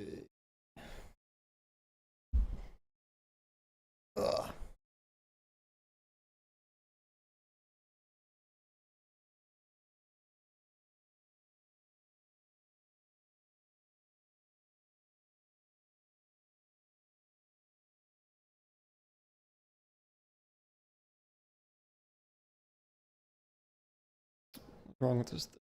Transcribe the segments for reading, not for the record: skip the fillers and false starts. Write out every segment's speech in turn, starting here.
Ugh. What's wrong with this thing?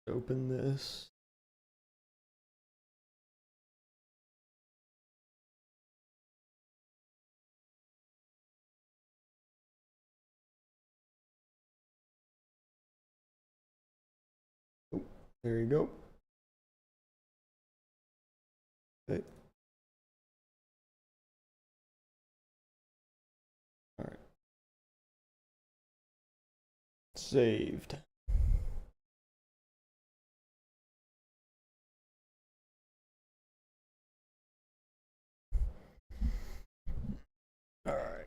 Open this. Oh, there you go. Okay. All right. Saved. All right.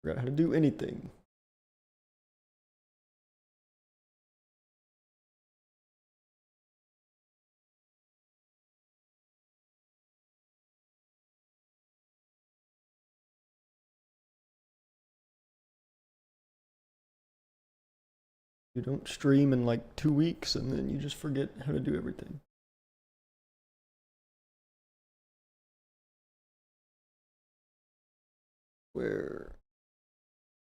Forgot how to do anything. You don't stream in like 2 weeks and then you just forget how to do everything. Where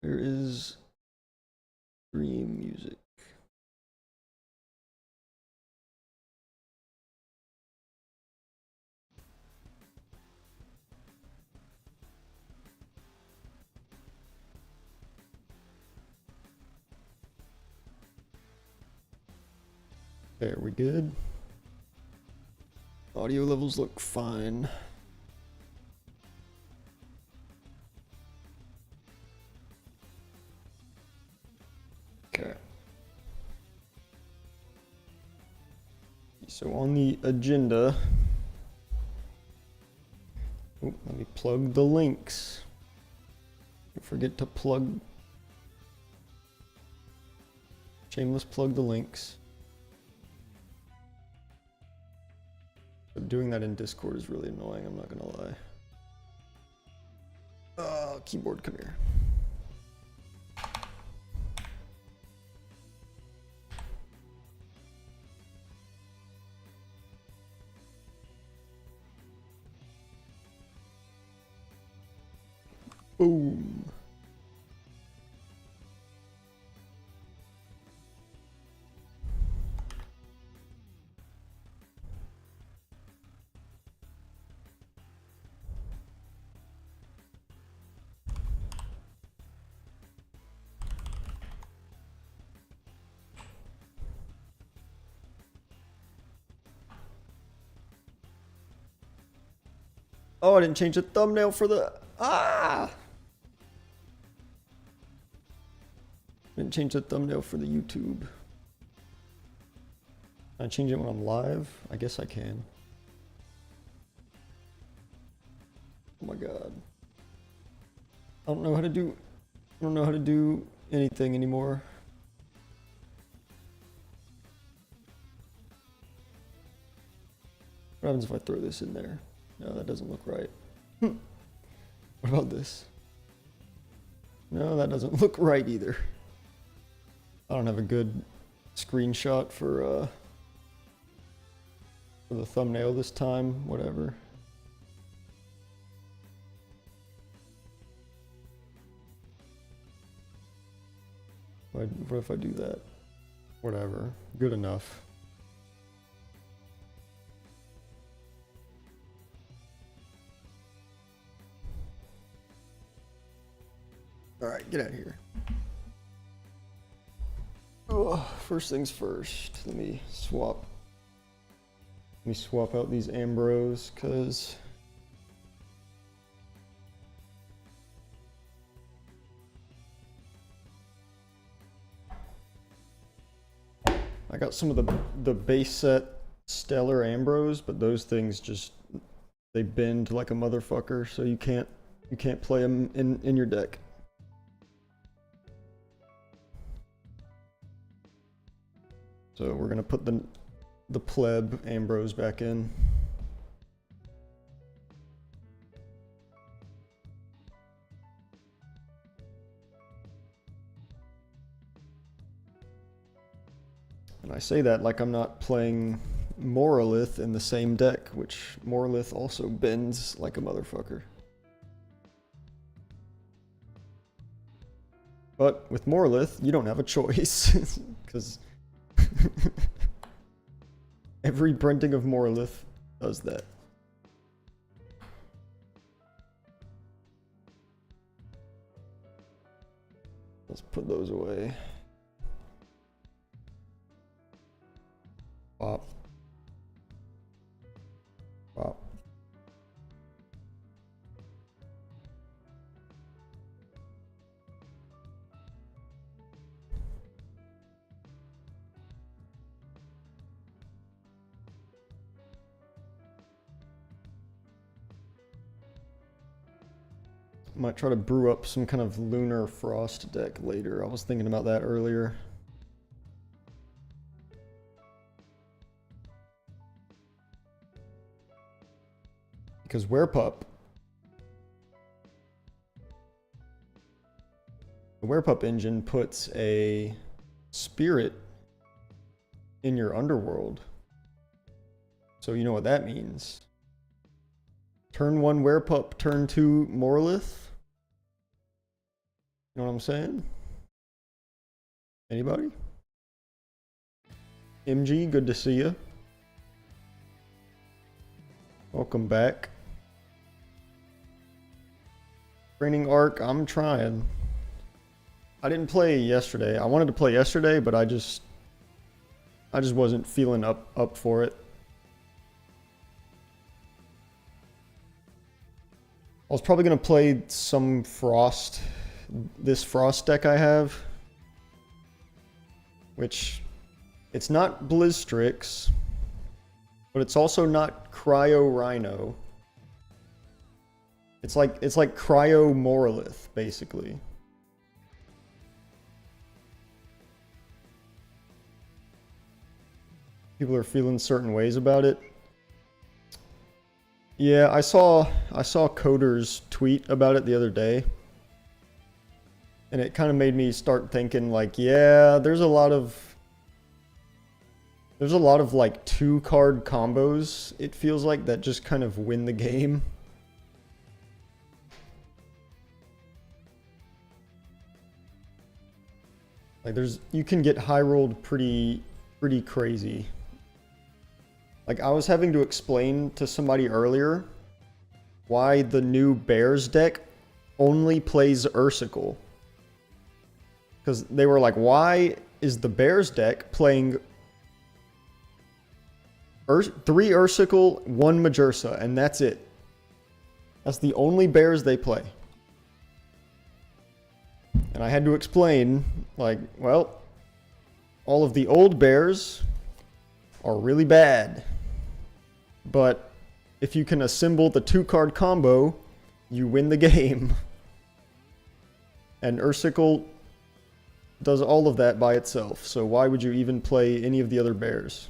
is stream music? There, we good? Audio levels look fine. Okay. So on the agenda, oh, let me plug the links. Don't forget to plug, shameless plug the links. But doing that in Discord is really annoying, I'm not gonna lie. Keyboard, come here. Boom. Oh, I didn't change the thumbnail for the... Didn't change the thumbnail for the YouTube. Can I change it when I'm live? I guess I can. Oh my god. I don't know how to do anything anymore. What happens if I throw this in there? No, that doesn't look right. What about this? No, that doesn't look right either. I don't have a good screenshot for the thumbnail this time, whatever. What if I do that? Whatever, good enough. All right, get out of here. First things first. Let me swap out these Ambros, cause I got some of the base set Stellar Ambros, but those things just, they bend like a motherfucker, so you can't play them in your deck. So we're gonna put the pleb Ambros back in. And I say that like I'm not playing Moralith in the same deck, which Moralith also bends like a motherfucker. But with Moralith, you don't have a choice, because every printing of Moralith does that. Let's put those away. Pop. Pop. Might try to brew up some kind of Lunar Frost deck later. I was thinking about that earlier. Because Werepup, the Werepup engine puts a spirit in your underworld. So you know what that means. Turn 1 Werepup, turn 2 Moralith. You know what I'm saying? Anybody? MG, good to see you. Welcome back. Training Arc, I'm trying. I didn't play yesterday. I wanted to play yesterday, but I just wasn't feeling up for it. I was probably gonna play some Frost, this Frost deck I have, which it's not Blizzstrix, but it's also not Cryo Rhino. It's like Cryo Moralith, basically. People are feeling certain ways about it. Yeah, I saw Coder's tweet about it the other day. And it kind of made me start thinking like, yeah, there's a lot of like 2-card combos, it feels like, that just kind of win the game. Like you can get high rolled pretty crazy. Like I was having to explain to somebody earlier why the new Bears deck only plays Ursicle. Because they were like, why is the Bears deck playing 3 Ursicle, 1 Majursa, and that's it. That's the only Bears they play. And I had to explain, like, well, all of the old Bears are really bad. But if you can assemble the 2-card combo, you win the game. And Ursicle does all of that by itself, so why would you even play any of the other Bears?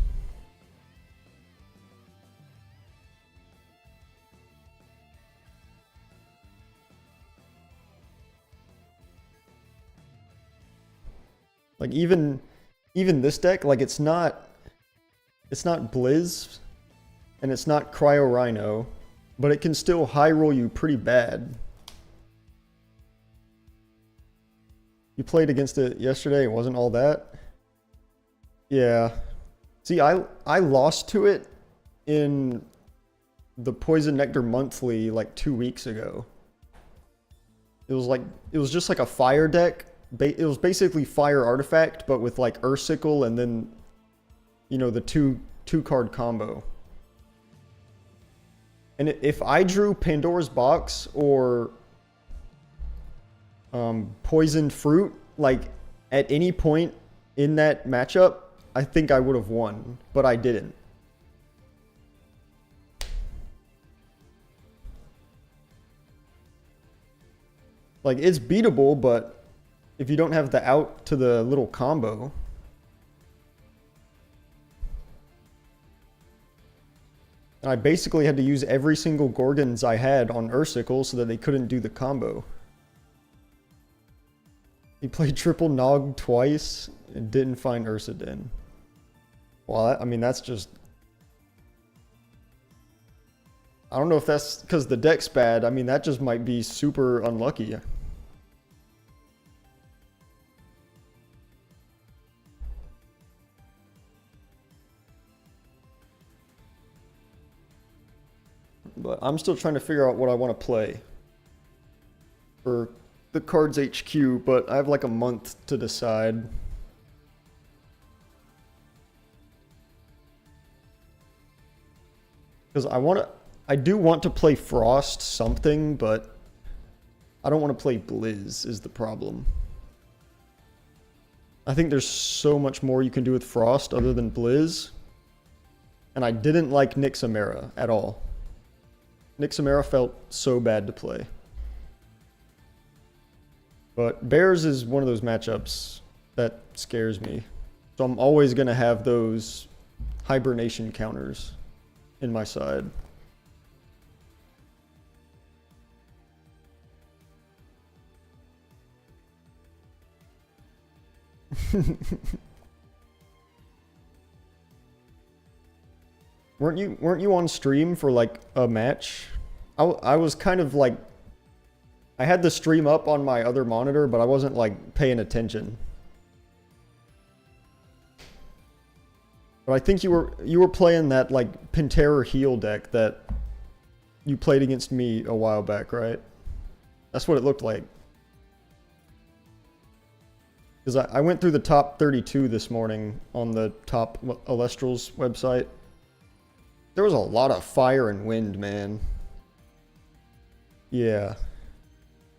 Like even this deck, like it's not Blizz and it's not Cryo Rhino, but it can still high roll you pretty bad. You played against it yesterday, it wasn't all that? Yeah. See, I lost to it in the Poison Nectar Monthly like 2 weeks ago. It was just like a fire deck it was basically Fire Artifact, but with like Ursicle and then, you know, the two card combo. And if I drew Pandora's Box or Poisoned Fruit, like at any point in that matchup, I think I would have won, but I didn't. Like, it's beatable, but if you don't have the out to the little combo. I basically had to use every single Gorgons I had on Ursicle so that they couldn't do the combo. He played triple Nog twice and didn't find Ursidin. Well, I mean, that's just... I don't know if that's because the deck's bad. I mean, that just might be super unlucky. But I'm still trying to figure out what I want to play for the Cards HQ, but I have like a month to decide. Because I do want to play Frost something, but I don't want to play Blizz is the problem. I think there's so much more you can do with Frost other than Blizz. And I didn't like Nixamera at all. Nixamera felt so bad to play. But Bears is one of those matchups that scares me. So I'm always going to have those hibernation counters in my side. Weren't you on stream for like a match? I was kind of like, I had the stream up on my other monitor, but I wasn't like paying attention. But I think you were playing that like Pantera heal deck that you played against me a while back, right? That's what it looked like. Because I went through the top 32 this morning on the top Alestral's website. There was a lot of fire and wind, man. Yeah.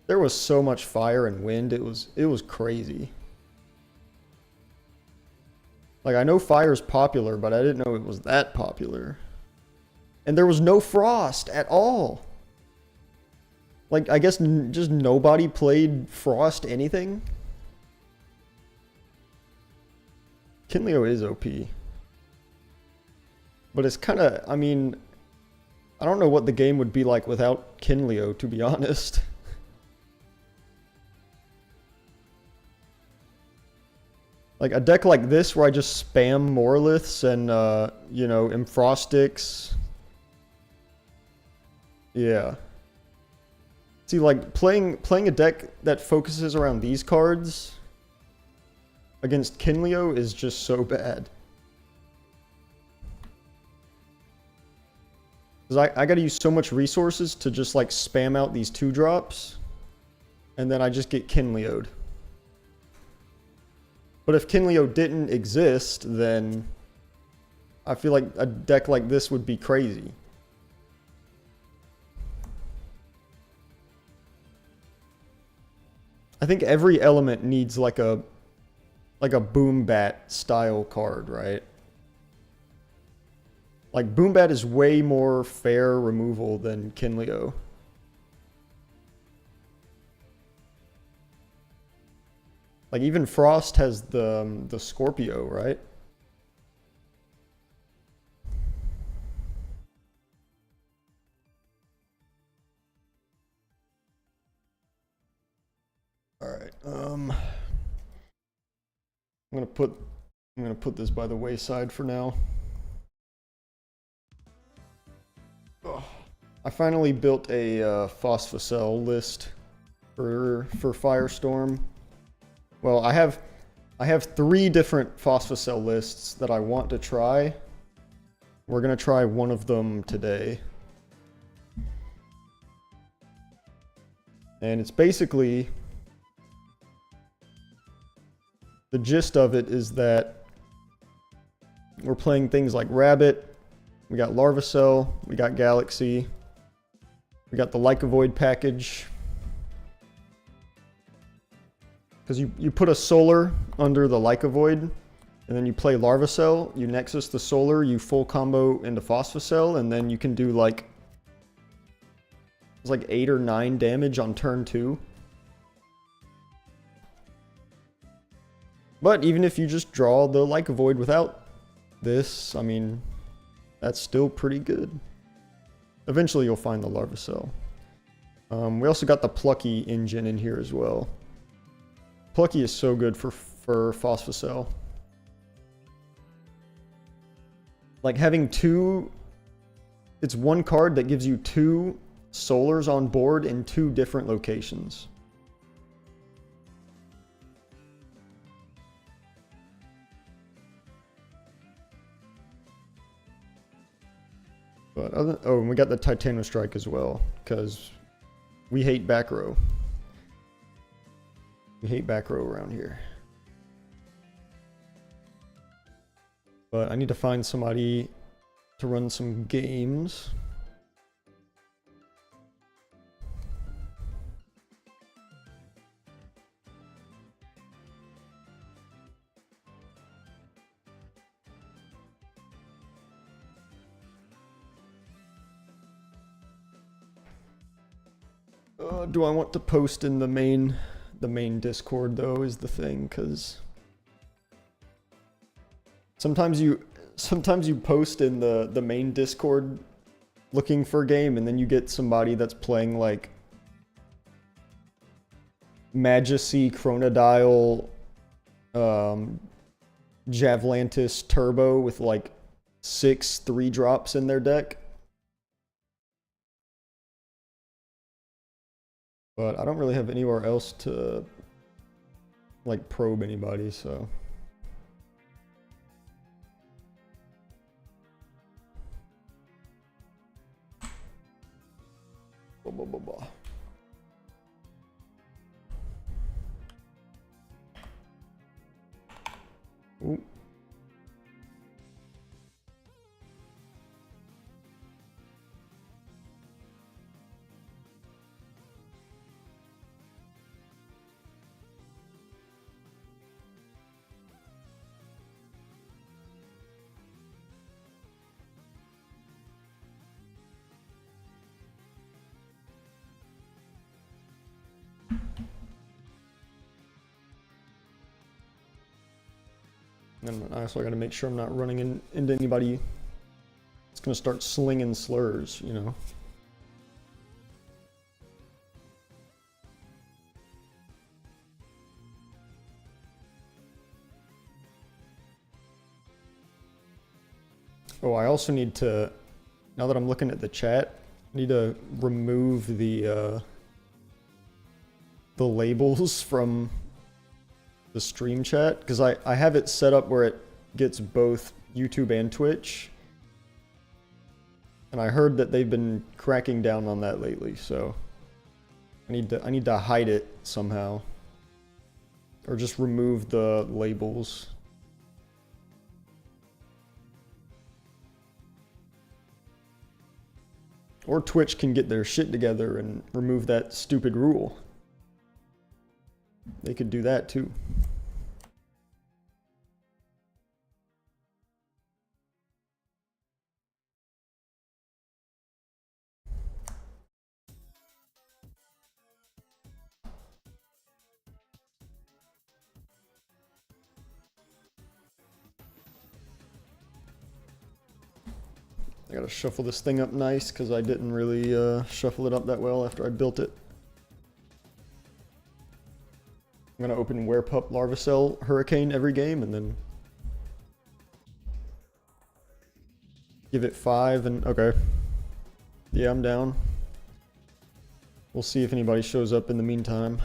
There was so much fire and wind, it was crazy. Like, I know fire's popular, but I didn't know it was that popular. And there was no frost at all. Like, I guess just nobody played frost anything. Kinleo is OP. But it's kind of, I mean, I don't know what the game would be like without Kinleo, to be honest. Like a deck like this where I just spam Morliths and, you know, Enfrostics. Yeah. See, like, playing a deck that focuses around these cards against Kinleo is just so bad. Because I gotta use so much resources to just, like, spam out these 2-drops. And then I just get Kinleo'd. But if Kinleo didn't exist, then I feel like a deck like this would be crazy. I think every element needs like a Boom Bat style card, right? Like Boom Bat is way more fair removal than Kinleo. Like even Frost has the Scorpio, right? All right. I'm gonna put this by the wayside for now. Oh, I finally built a Phosphocell list for Firestorm. Well, I have 3 different Phosphocell lists that I want to try. We're gonna try one of them today. And it's basically the gist of it is that we're playing things like Rabbit, we got Larva Cell, we got Galaxy, we got the Like a Void package. Because you put a solar under the Like a Void, and then you play Larva Cell, you Nexus the solar, you full combo into Phosphocell, and then you can do like, it's like 8 or 9 damage on turn 2. But even if you just draw the Like a Void without this, I mean, that's still pretty good. Eventually you'll find the Larva Cell. We also got the Plucky engine in here as well. Plucky is so good for Phosphocell. Like having two, it's one card that gives you 2 solars on board in 2 different locations. But oh, and we got the Titano Strike as well, because we hate back row. We hate back row around here. But I need to find somebody to run some games. Do I want to post in the main Discord though is the thing, because sometimes you post in the main Discord looking for a game, and then you get somebody that's playing like Majesty, Chronodile, Javlantis Turbo with like 6 3-drops in their deck. But I don't really have anywhere else to like probe anybody, so. Blah, blah, blah, blah. Ooh. And I also got to make sure I'm not running into anybody that's going to start slinging slurs, you know. Oh, I also need to, now that I'm looking at the chat, I need to remove the labels from the stream chat, because I have it set up where it gets both YouTube and Twitch, and I heard that they've been cracking down on that lately, so I need to hide it somehow, or just remove the labels. Or Twitch can get their shit together and remove that stupid rule. They could do that too. I gotta shuffle this thing up nice because I didn't really shuffle it up that well after I built it. I'm gonna open Werepup Larvacell Hurricane every game and then give it 5 and okay. Yeah, I'm down. We'll see if anybody shows up in the meantime.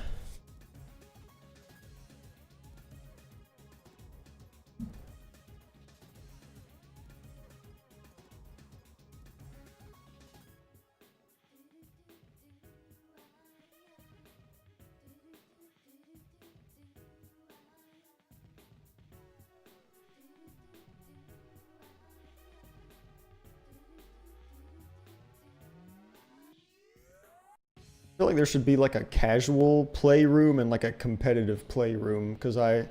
feel like there should be like a casual playroom and like a competitive playroom, because I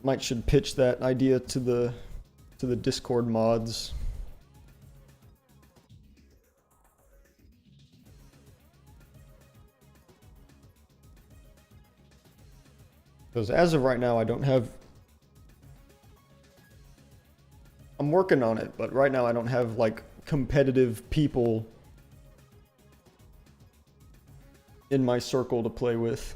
might should pitch that idea to the Discord mods. Because as of right now, I don't have... I'm working on it, but right now I don't have, like, competitive people in my circle to play with.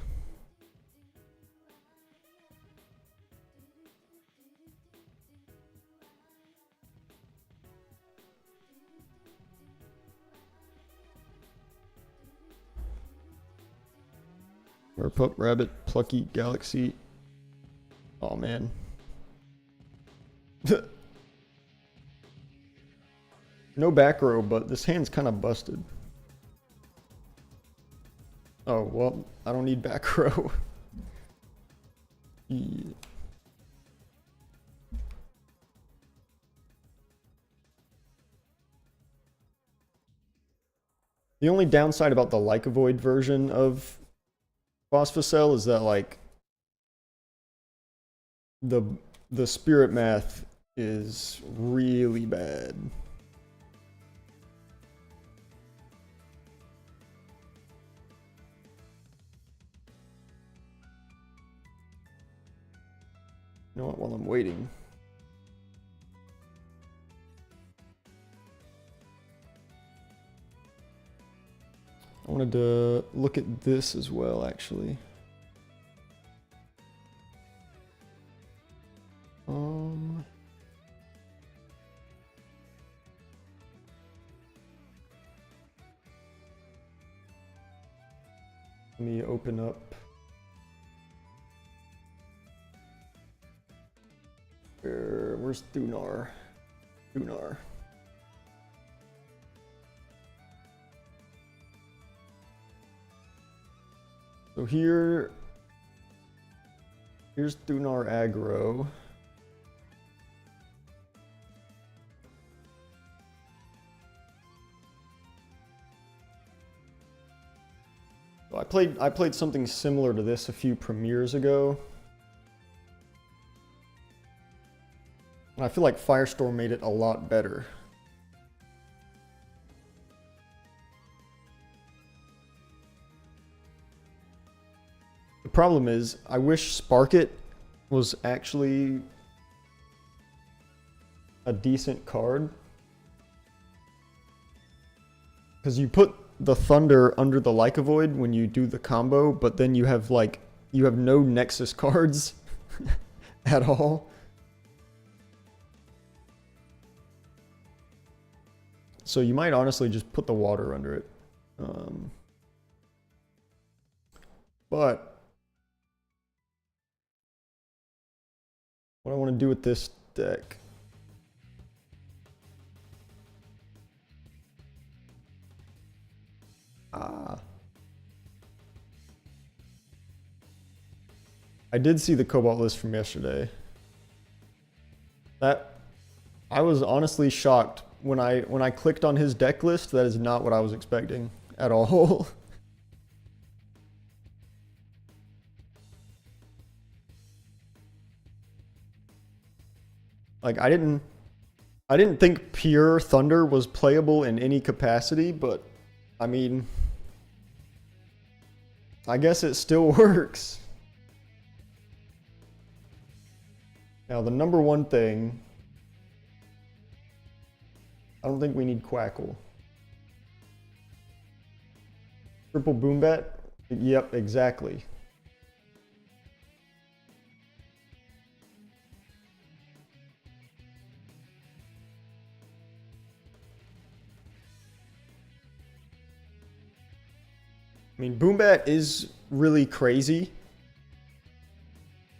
Pup, rabbit, plucky, galaxy. Oh man. No back row, but this hand's kind of busted. Oh, well, I don't need back row. Yeah. The only downside about the Lycovoid version of Phosphocell is that, like, the spirit math is really bad. You know what, while I'm waiting, I wanted to look at this as well, actually. Let me open up. Where's Dunar? Dunar. So here's Dunar aggro. So I played something similar to this a few premieres ago. And I feel like Firestorm made it a lot better. The problem is, I wish Spark It was actually a decent card. Because you put the Thunder under the Lycovoid when you do the combo, but then you have no Nexus cards at all. So you might honestly just put the water under it. But what I want to do with this deck. I did see the Cobalt list from yesterday. I was honestly shocked when I clicked on his deck list. That is not what I was expecting at all. Like, I didn't think pure Thunder was playable in any capacity, but I mean, I guess it still works. Now, the number one thing, I don't think we need Quackle. Triple Boombat? Yep, exactly. I mean, Boombat is really crazy.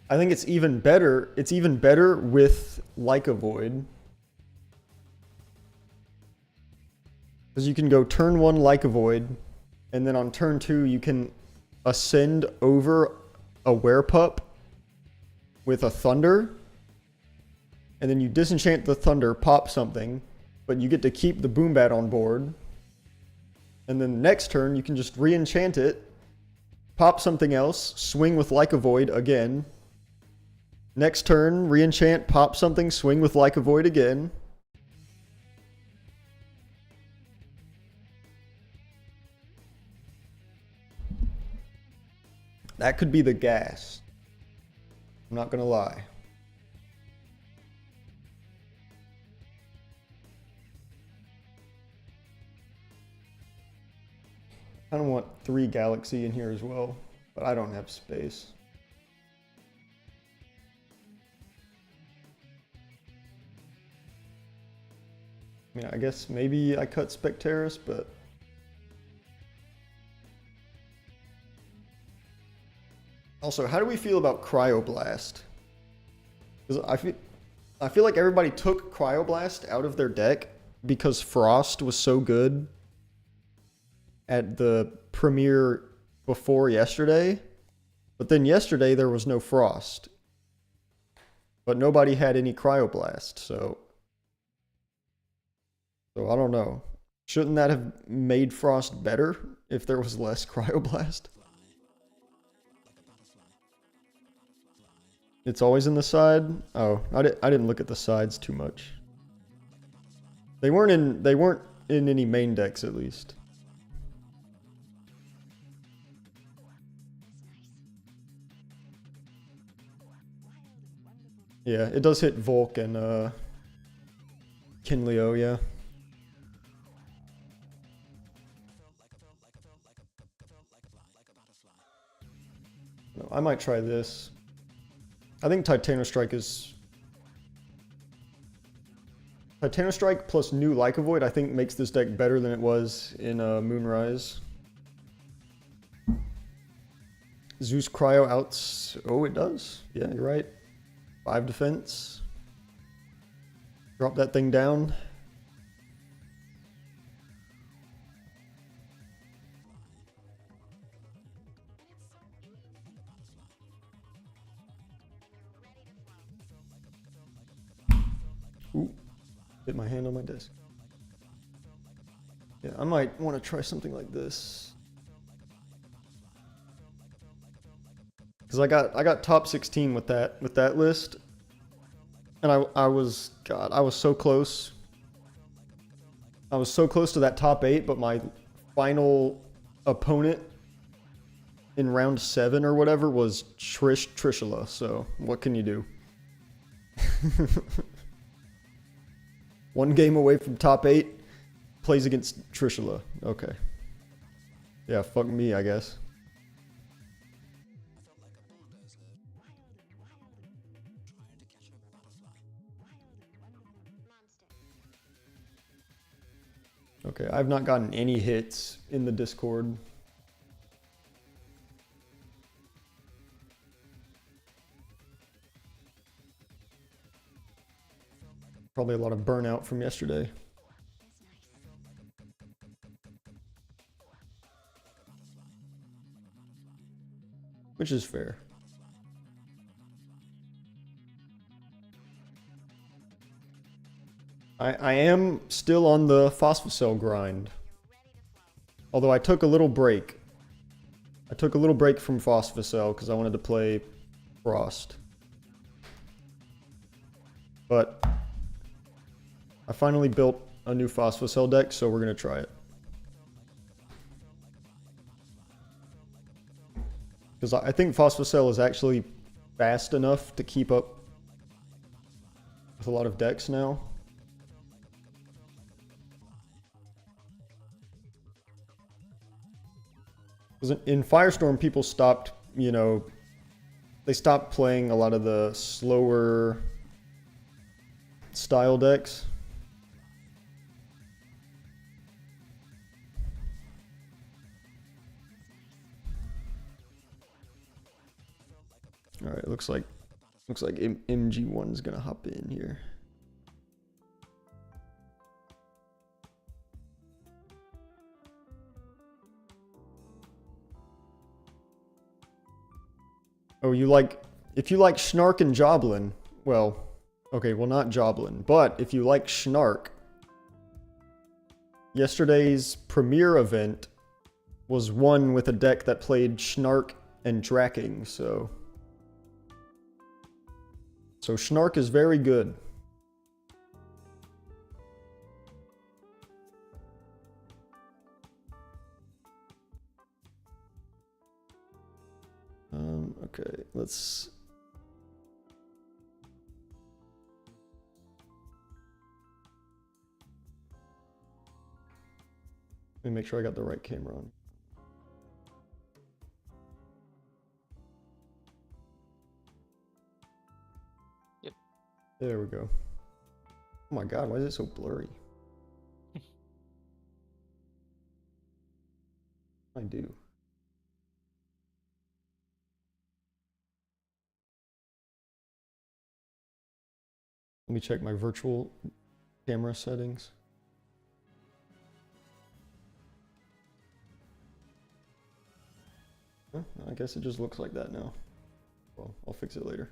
I think it's even better. It's even better with Lycovoid. Because you can go turn 1 Lycovoid, and then on turn 2 you can ascend over a Werepup with a Thunder, and then you disenchant the Thunder, pop something, but you get to keep the Boombat on board. And then next turn, you can just re-enchant it, pop something else, swing with Like a Void again. Next turn, re-enchant, pop something, swing with Like a Void again. That could be the gas. I'm not gonna lie. I kind of want 3 Galaxy in here as well, but I don't have space. I mean, I guess maybe I cut Specterus, but also, how do we feel about Cryoblast? Because I feel like everybody took Cryoblast out of their deck because Frost was so good at the premiere before yesterday. But then yesterday there was no Frost. But nobody had any Cryoblast, so I don't know. Shouldn't that have made Frost better if there was less Cryoblast? It's always in the side? Oh, I didn't look at the sides too much. They weren't in any main decks at least. Yeah, it does hit Volk and Kinleo, yeah. No, I might try this. I think Titanostrike plus new Like a Void, I think, makes this deck better than it was in Moonrise. Zeus Cryo outs... Oh, it does. Yeah, you're right. 5 defense. Drop that thing down. Ooh, hit my hand on my desk. Yeah, I might want to try something like this. Because I got top 16 with that list. And I was so close. I was so close to that top 8, but my final opponent in round 7 or whatever was Trishula, so what can you do? 1 game away from top 8, plays against Trishula. Okay. Yeah, fuck me, I guess. Okay, I've not gotten any hits in the Discord. Probably a lot of burnout from yesterday. Which is fair. I am still on the Phosphocell grind. Although I took a little break. I took a little break from Phosphocell because I wanted to play Frost. But I finally built a new Phosphocell deck, so we're going to try it. Because I think Phosphocell is actually fast enough to keep up with a lot of decks now. Because in Firestorm, people stopped, you know, they stopped playing a lot of the slower style decks. All right, looks like MG1 is gonna hop in here. if you like Schnark and Joblin, well, okay, well not Joblin, but if you like Schnark, yesterday's premiere event was won with a deck that played Schnark and Draking, so Schnark is very good. Okay, let's... Let me make sure I got the right camera on. Yep. There we go. Oh my god, why is it so blurry? I do. Let me check my virtual camera settings. Huh, I guess it just looks like that now. Well, I'll fix it later.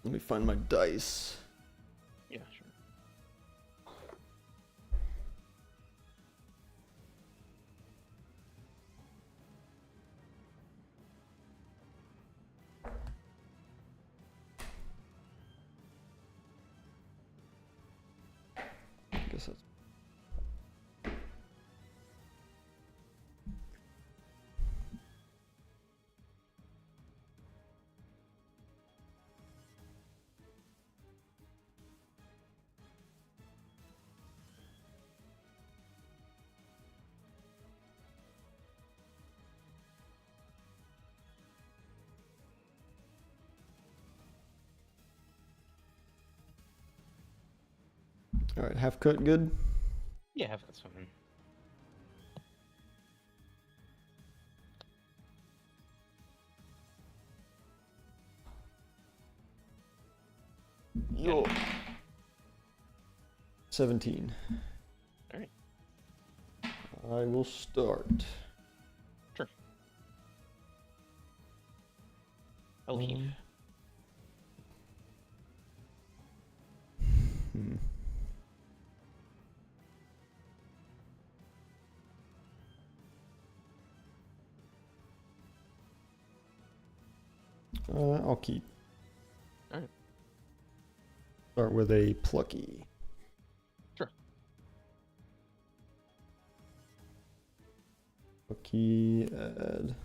Let me find my dice. Yeah, sure. I guess that's... All right, half cut, good. Yeah, have that fine. Yo. 17. All right. I will start. Sure. I'll leave. I'll keep. All right. Start with a plucky. Sure. Plucky, add.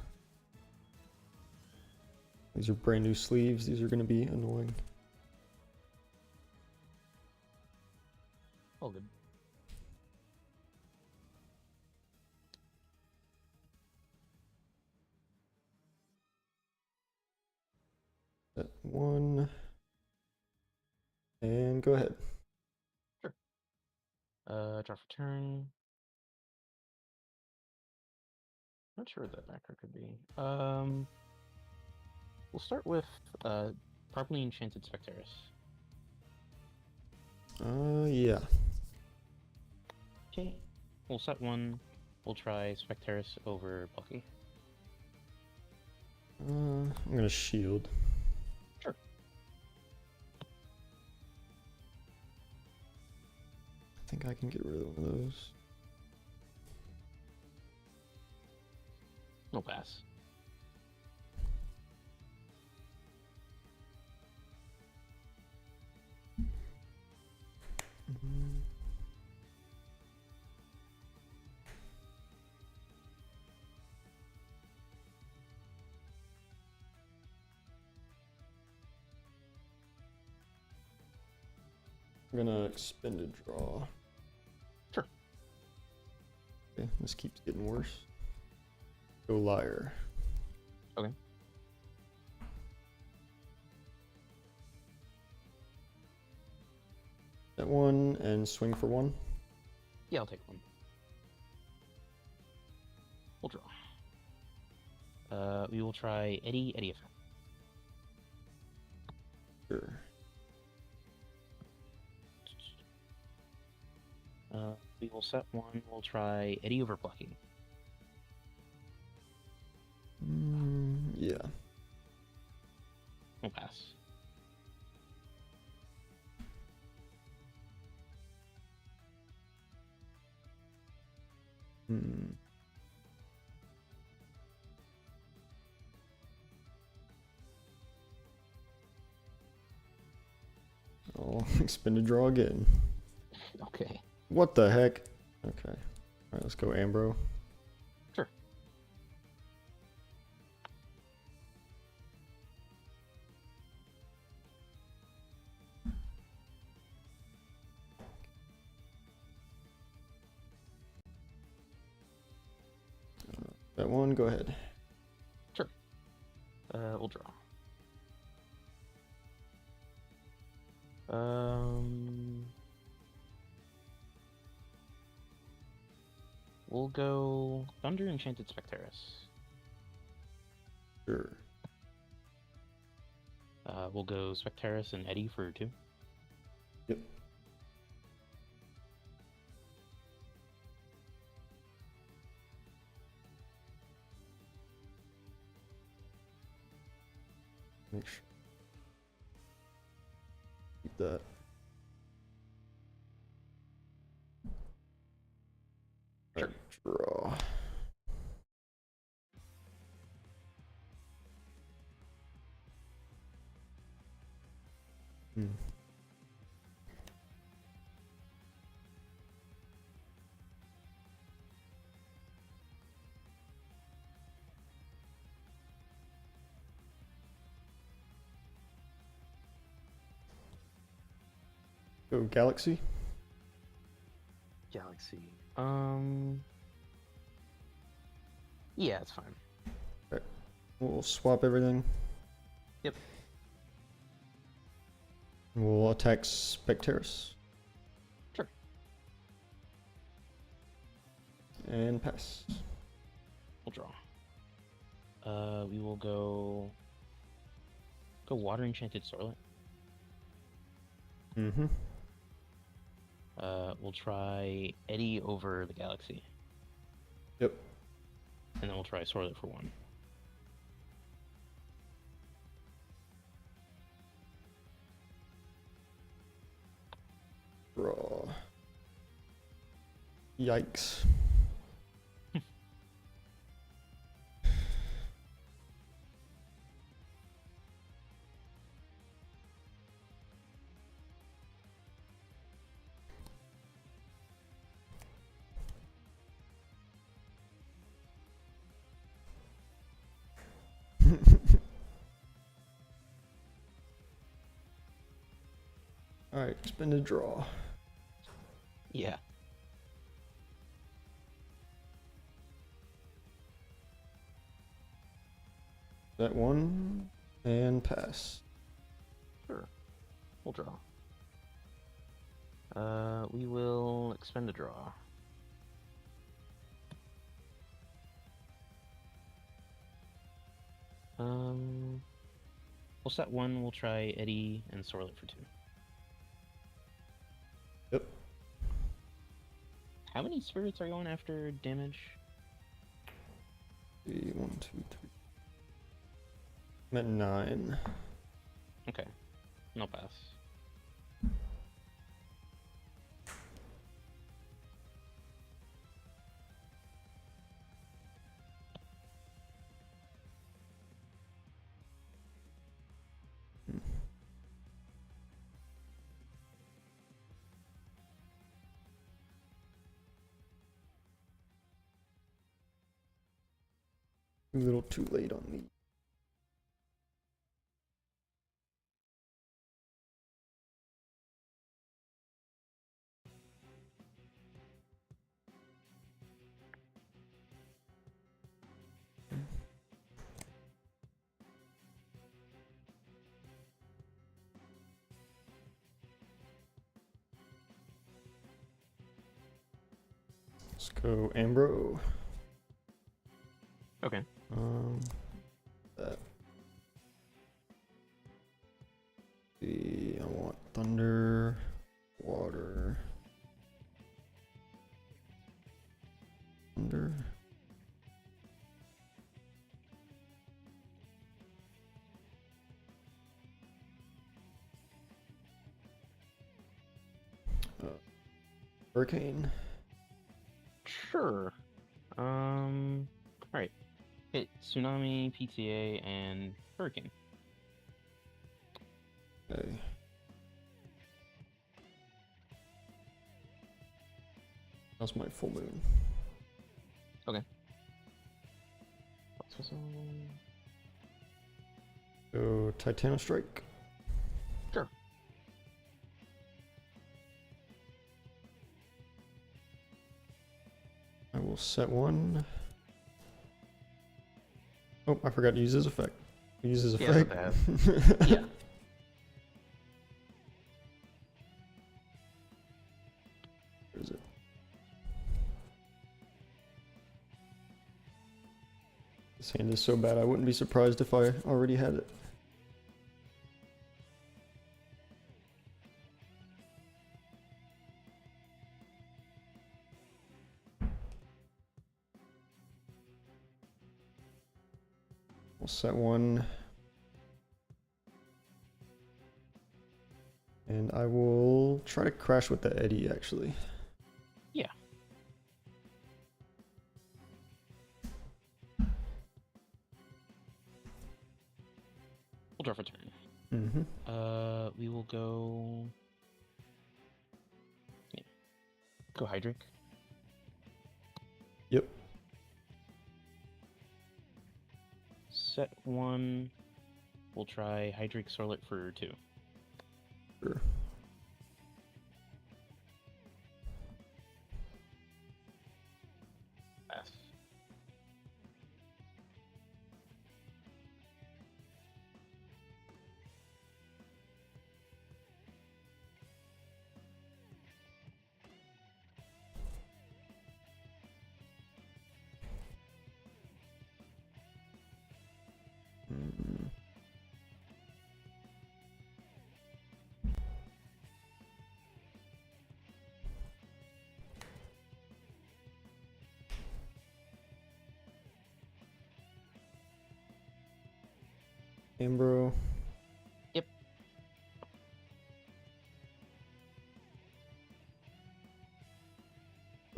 These are brand new sleeves. These are going to be annoying. All good. Set one. And go ahead. Sure. Draw for turn. Not sure what that macro could be. We'll start with properly enchanted Spectaris. Yeah. Okay. We'll set one. We'll try Spectaris over Bucky. I'm gonna shield. Sure. I think I can get rid of those. No pass. I'm gonna expend a draw. Sure. Okay, this keeps getting worse. Go liar. Okay. That one and swing for one. Yeah, I'll take one. We'll draw. We will try Eddie effect. Sure. We will set one. We'll try Eddie over blocking. Yeah. We'll pass. Oh, spin to draw again. Okay. What the heck? Okay. Alright, let's go Ambro. Sure. That one, go ahead. Sure. We'll draw. We'll go Thunder Enchanted Specterus. Sure. We'll go Specterus and Eddie for 2. Yep. Make sure. Keep that. Sure. Right, draw. Go Galaxy. Galaxy. Yeah, it's fine. Right. We'll swap everything. Yep. We'll attack Specterus. Sure. And pass. We'll draw. We will go Water Enchanted Sorlet. Mm-hmm. We'll try Eddie over the Galaxy. Yep. And then we'll try Sorlet for 1. Draw. Yikes. Alright, spin to draw. Yeah. That one and pass. Sure. We'll draw. We will expend a draw. We'll set 1. We'll try Eddie and Sorlet for 2. Yep. How many spirits are going after damage? 3, 1, 2, 3. I'm at 9. Okay. No pass. A little too late on me. Let's go Ambro. Okay. That. I want thunder, water, thunder. Hurricane. Sure. Alright. Hit Tsunami, PTA, and Hurricane. Okay. That's my full moon. Okay. Go Titano Strike. Sure. I will set one. Oh, I forgot to use his effect. Use his Yeah, effect. Yeah. Where is it? This hand is so bad, I wouldn't be surprised if I already had it. We'll set one. And I will try to crash with the Eddy, actually. Yeah. We'll draw for turn. Mm-hmm. We will go... Yeah. Go Hydric. Yep. Set one. We'll try Hydric Sorlet for 2. Sure. Pass. Mm. Ambro. Yep.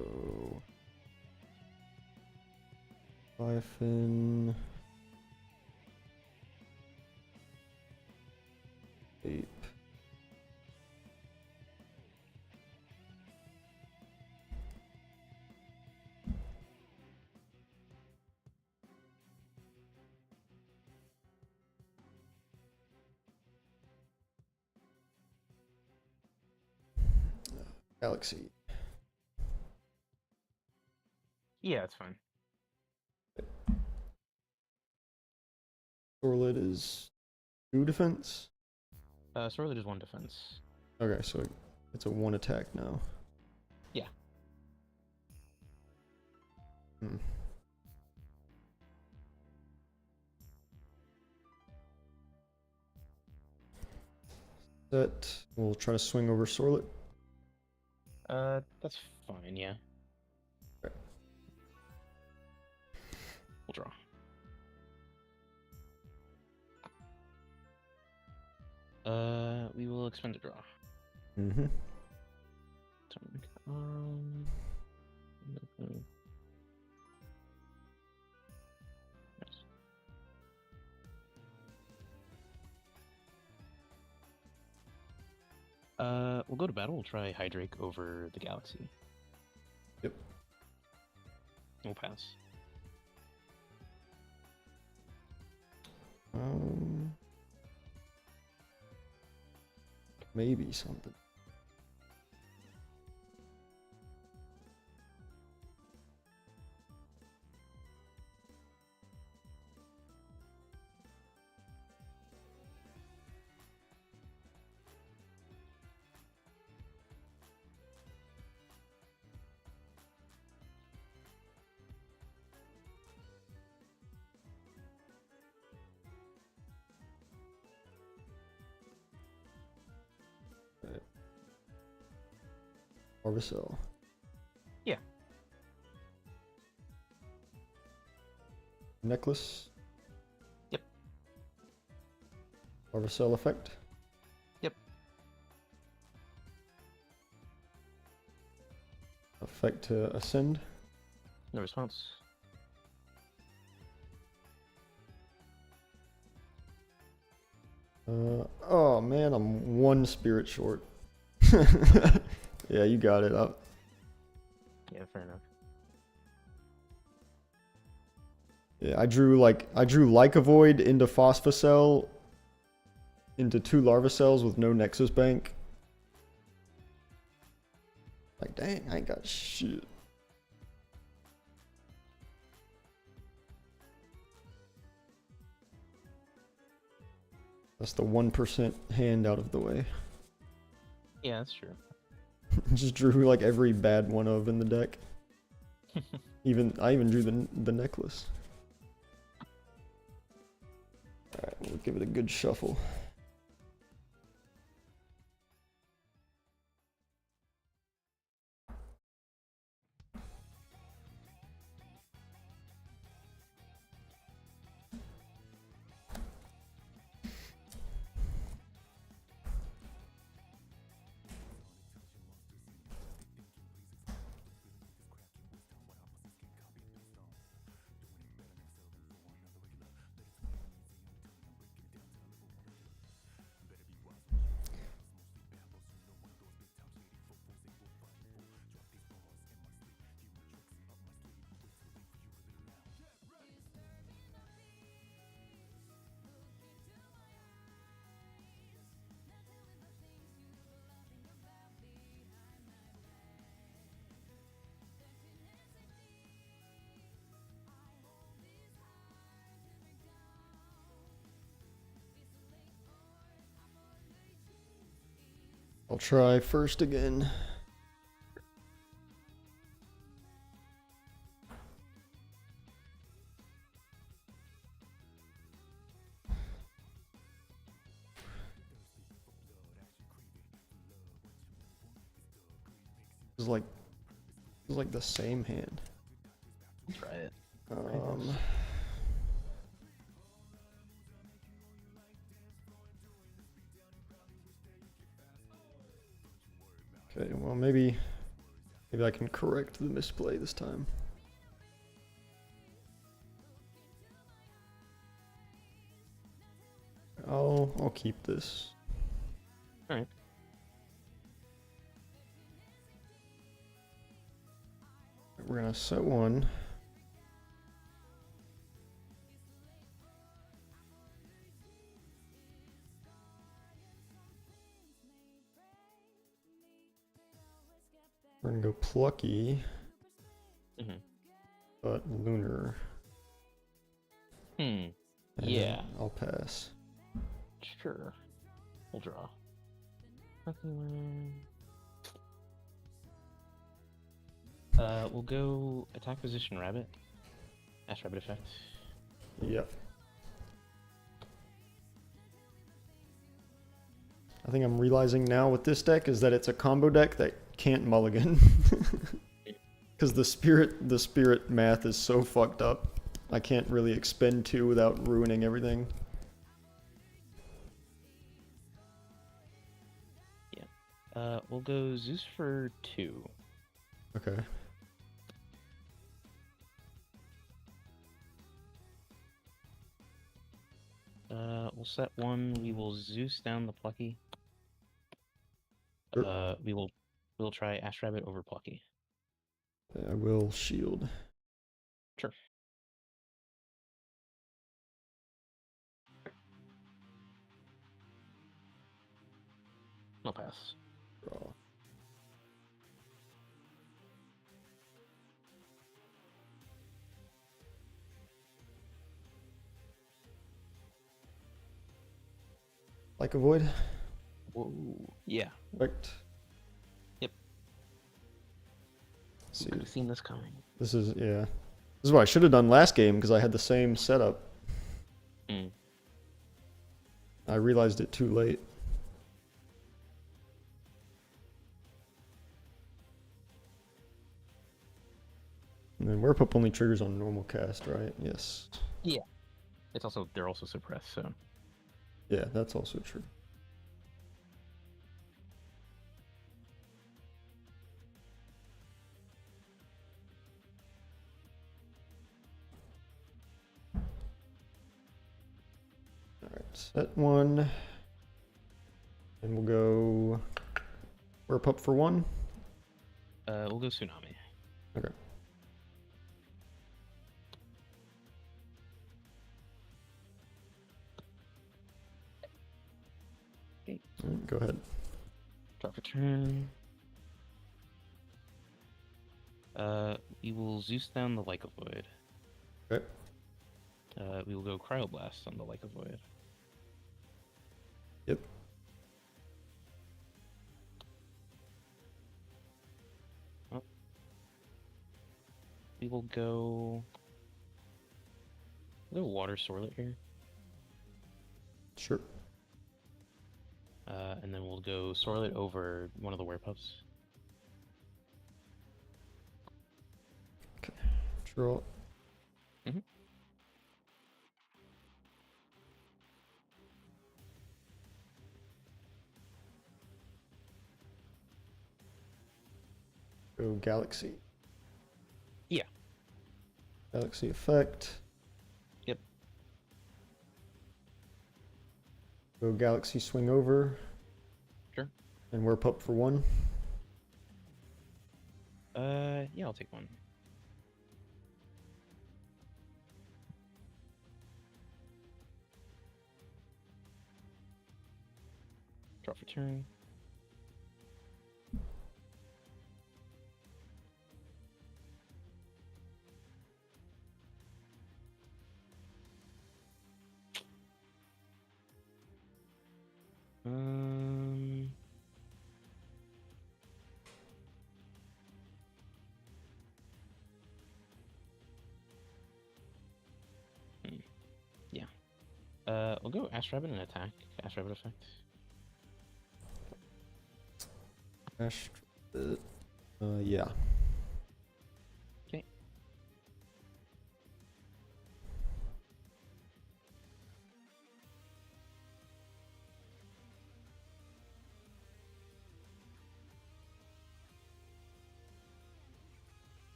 Oh. Leviathan. Ape. Galaxy. Yeah, it's fine. Sorlet is 2 defense. Sorlet is 1 defense. Okay, so it's a 1 attack now. Yeah. Hmm. That we'll try to swing over Sorlet. That's fine, yeah. Okay. We'll draw. We will expend a draw. Mm-hmm. We'll go to battle. We'll try Hydreic over the Galaxy. Yep. We'll pass. Maybe something. Larvacell. Yeah. Necklace. Yep. Larvacell effect. Yep. Effect to ascend. No response. Oh man, I'm one spirit short. Yeah, you got it. Yeah, fair enough. Yeah, I drew like a void into Phosphocell into 2 Larvacells with no Nexus Bank. Like dang, I ain't got shit. That's the 1% hand out of the way. Yeah, that's true. Just drew like every bad one of in the deck. I even drew the necklace. Alright, we'll give it a good shuffle. I'll try first again. It's like the same hand. Try it. Um, okay, well maybe I can correct the misplay this time. I'll keep this. All right. We're gonna set one. We're gonna go plucky, but lunar. And Yeah. I'll pass. Sure. We'll draw. Nothing. We'll go attack position rabbit. Ash rabbit effect. Yep. I think I'm realizing now with this deck is that it's a combo deck that can't mulligan. Because the spirit math is so fucked up. I can't really expend 2 without ruining everything. Yeah. We'll go Zeus for 2. Okay. We'll set 1. We will Zeus down the plucky. Sure. We'll try Ash Rabbit over plucky. I will shield. Sure. I'll pass. Draw. Like a void? Whoa. Yeah. Correct. Yep. See. Could have seen this coming. This is, yeah. This is what I should have done last game because I had the same setup. I realized it too late. And then Warp Up only triggers on normal cast, right? Yes. Yeah. They're also suppressed, so. Yeah, that's also true. Alright, set 1. And we'll go Warp Up for 1. We'll go Tsunami. Okay. Okay. Alright, go ahead. Drop a turn. We will Zeus down the Lyca Void. Okay. We will go Cryoblast on the Lyca Void. Yep. We will go. We'll go Water Sorlet here. Sure. And then we'll go Sorlet over one of the Werepuffs. Okay. Draw. Mm-hmm. Go Galaxy. Yeah. Galaxy effect. Yep. Go Galaxy swing over. Sure. And Warp Up for 1. Yeah, I'll take one. Drop for turn. Yeah. We'll go Ash Rabbit and attack. Ash Rabbit effect. Ash. Yeah. Okay.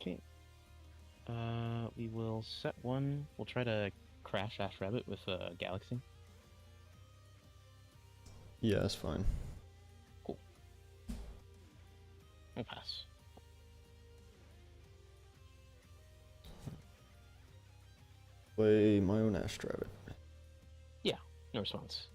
Okay. We will set one. We'll try to crash Ash Rabbit with Galaxy. Yeah, that's fine. Cool. We'll pass. Play my own Ash Rabbit. Yeah, no response.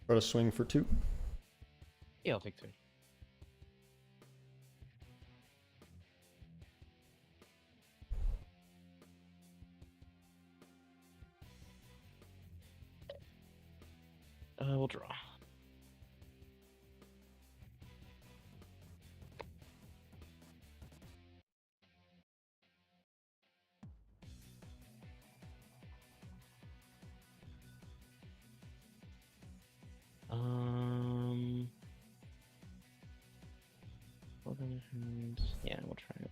Try to swing for 2. Yeah, I'll take two. We'll draw. Yeah, we'll try it.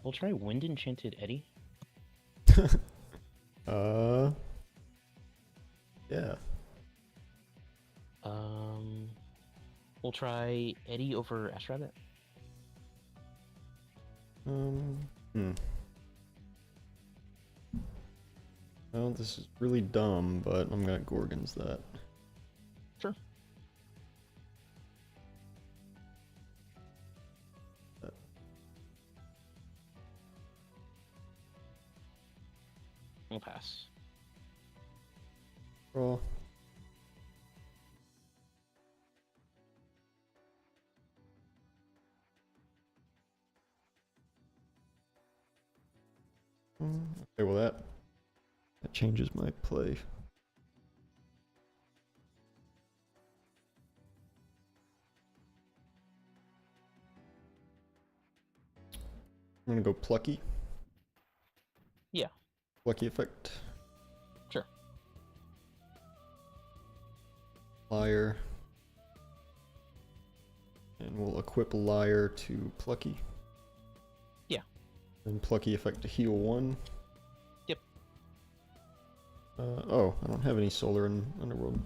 We'll try Wind Enchanted Eddy. Yeah. We'll try Eddy over Ash Rabbit. Well, this is really dumb, but I'm gonna Gorgons that. Sure. We'll pass. Draw. Okay, well that changes my play. I'm gonna go plucky. Yeah. Plucky effect. Sure. Liar. And we'll equip Liar to plucky. Yeah. Then plucky effect to heal 1. Yep. Oh, I don't have any solar in Underworld.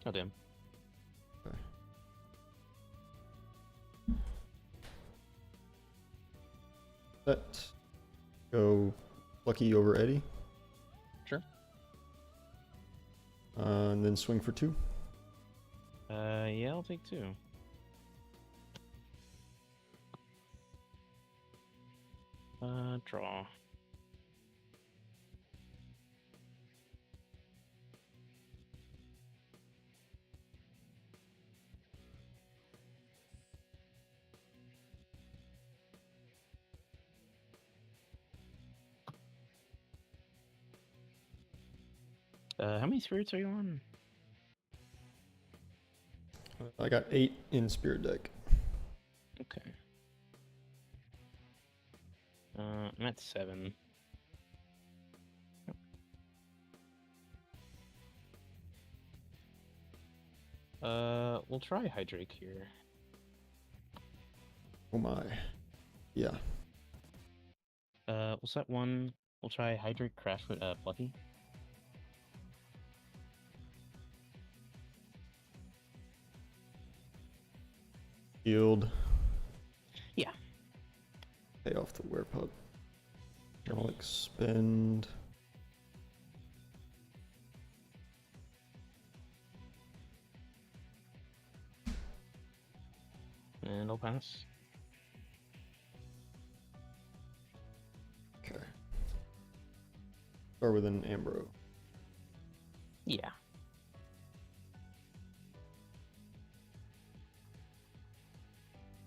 Oh damn. Okay. Set. Go plucky over Eddie. Sure. And then swing for 2. Yeah, I'll take 2. Draw. How many spirits are you on? I got 8 in Spirit deck. Okay. I'm at 7. We'll try Hydrake here. Oh my. Yeah. We'll set 1. We'll try Hydrake Crash with Plucky. Shield. Yeah. Pay off the Werepup. I'll expend. And I'll pass. Okay. Start with an Ambro. Yeah.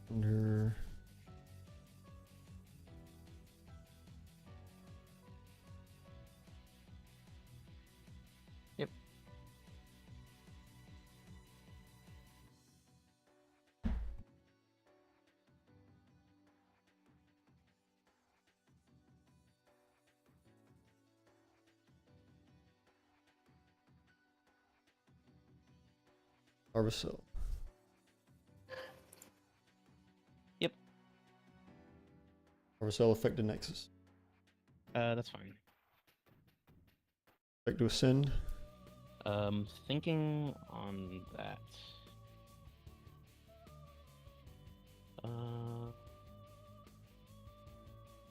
Under. Yep. Harvestel. Yep. Harvestel effect to Nexus. That's fine. Effect to Ascend. Thinking on that.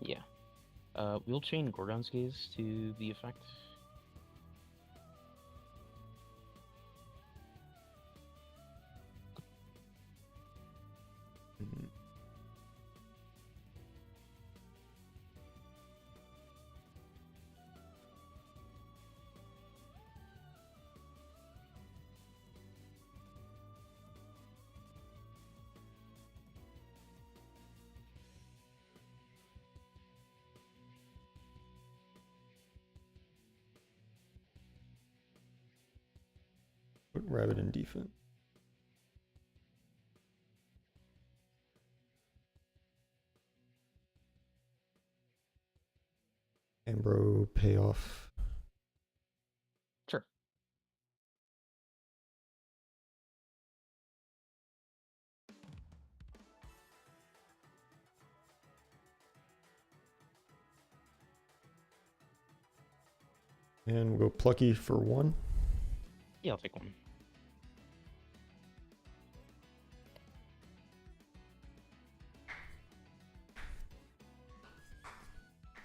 Yeah. We'll chain Gorgon's Gaze to the effect. Mhm. Put Rabbit in defense. Ambro payoff. Sure. And we'll go plucky for 1. Yeah, I'll take 1.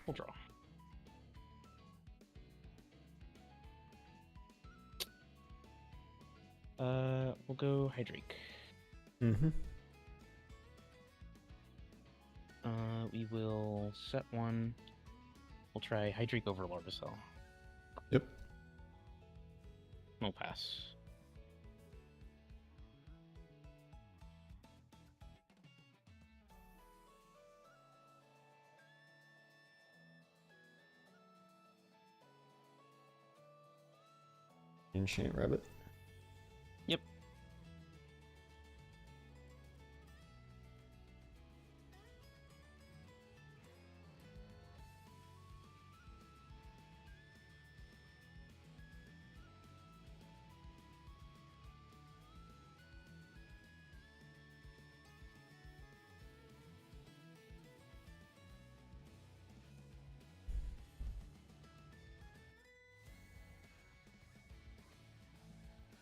We'll draw. We'll go Hydrake. Mm-hmm. We will set 1. We'll we'll try Hydrake over Larvacell. Yep. We'll pass. Enchant Rabbit. Yep.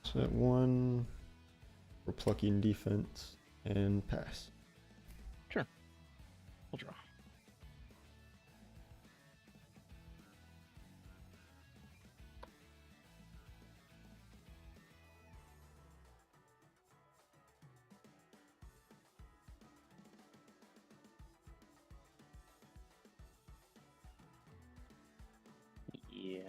So that one, we're plucky in defense, and pass. Sure. We'll draw. Yeah.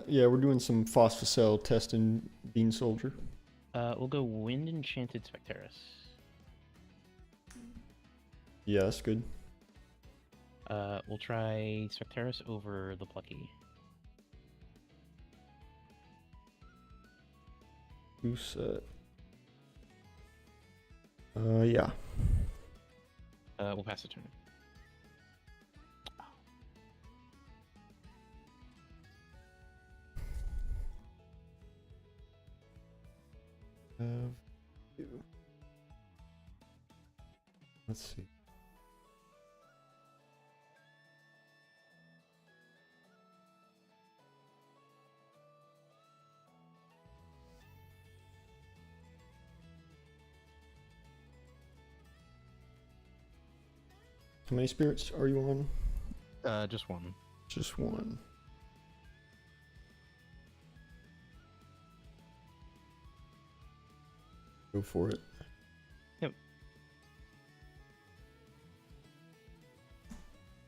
Yeah, we're doing some Phosphocell testing Bean Soldier. We'll go Wind Enchanted Spectaris. Yeah, that's good. We'll try Spectaris over the Plucky. Who said? Yeah. We'll pass the turn. You. Let's see. How many spirits are you on? Just one. Just one. Go for it. Yep.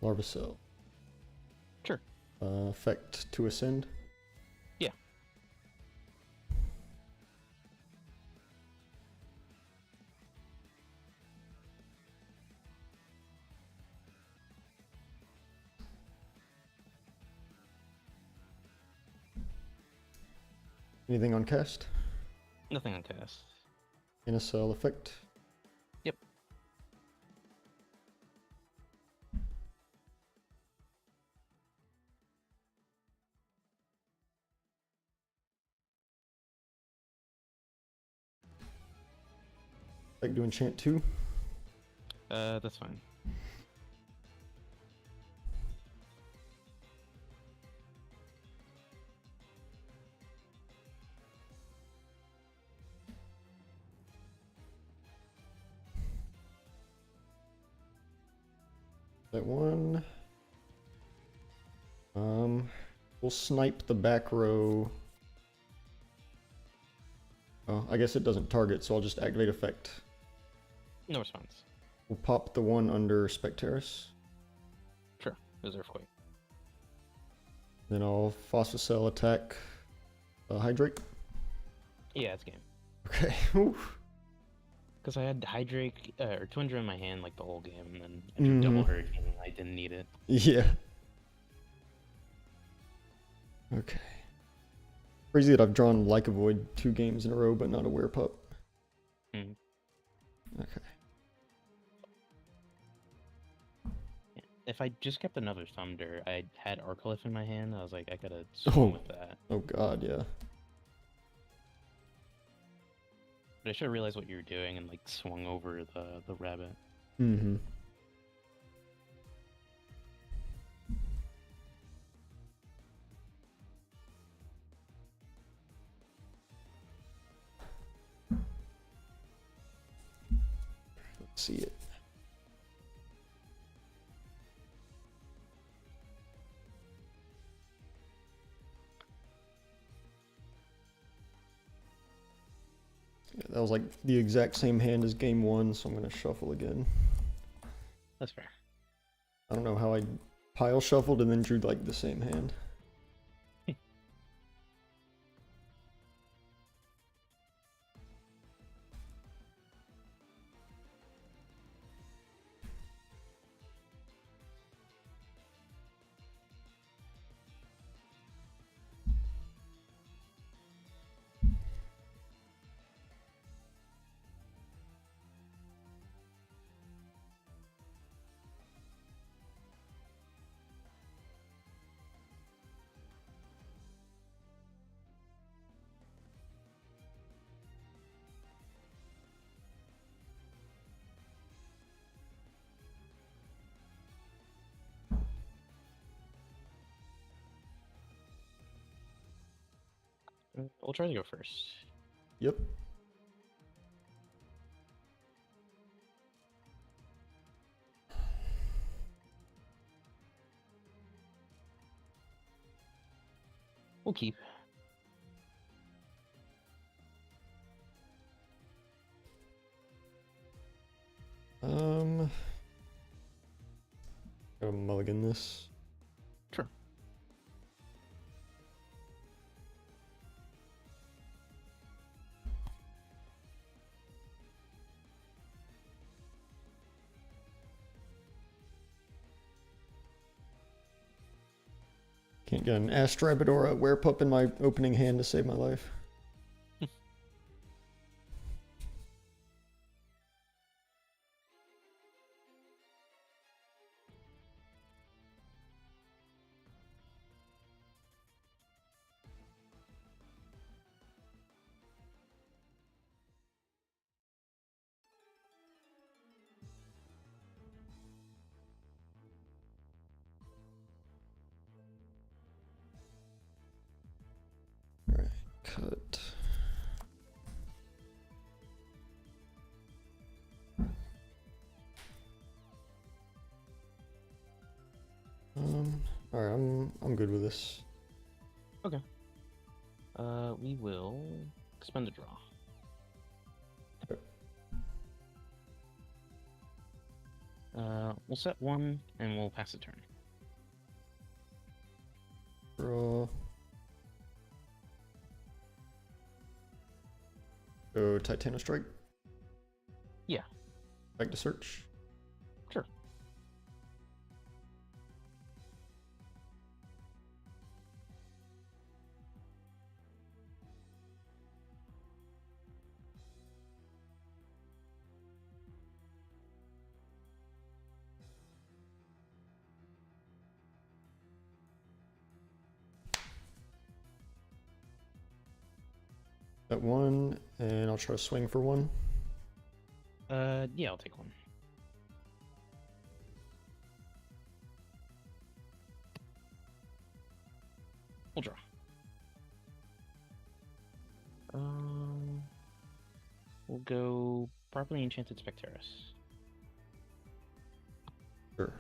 Larvacell. Sure. Effect to ascend. Yeah. Anything on cast? Nothing on cast. Inacell effect. Yep. Like to enchant 2. That's fine. That one. We'll snipe the back row. Oh, I guess it doesn't target, so I'll just activate effect. No response. We'll pop the one under Spectaris. Sure. Reserve Quake. Then I'll Phosphocell attack Hydrake. Yeah, it's game. Okay. Because I had Hydrake or Twindra in my hand like the whole game, and then I drew Double Hurricane and I didn't need it. Yeah. Okay. Crazy that I've drawn Like a Void 2 games in a row, but not a Werepup. Mm-hmm. Okay. Yeah. If I just kept another Thunder, I had Arcliff in my hand. I was like, I gotta swing with that. Oh god, yeah. But I should have realized what you were doing and like swung over the rabbit. Mm-hmm. Let's see it. Yeah, that was like the exact same hand as game 1, so I'm gonna shuffle again. That's fair. I don't know how I pile shuffled and then drew like the same hand. We'll try to go first. Yep. We'll keep. I'll mulligan this. Sure. Can't get an Astribid or a Werepup in my opening hand to save my life. Alright, cut. Alright, I'm good with this. Okay. We will expend a draw. Okay. We'll set one and we'll pass the turn. Draw. Go Titano Strike. Yeah. Back to search. Sure. That one, and I'll try to swing for one. Yeah, I'll take one. We'll draw. We'll go Properly Enchanted Specterus. Sure.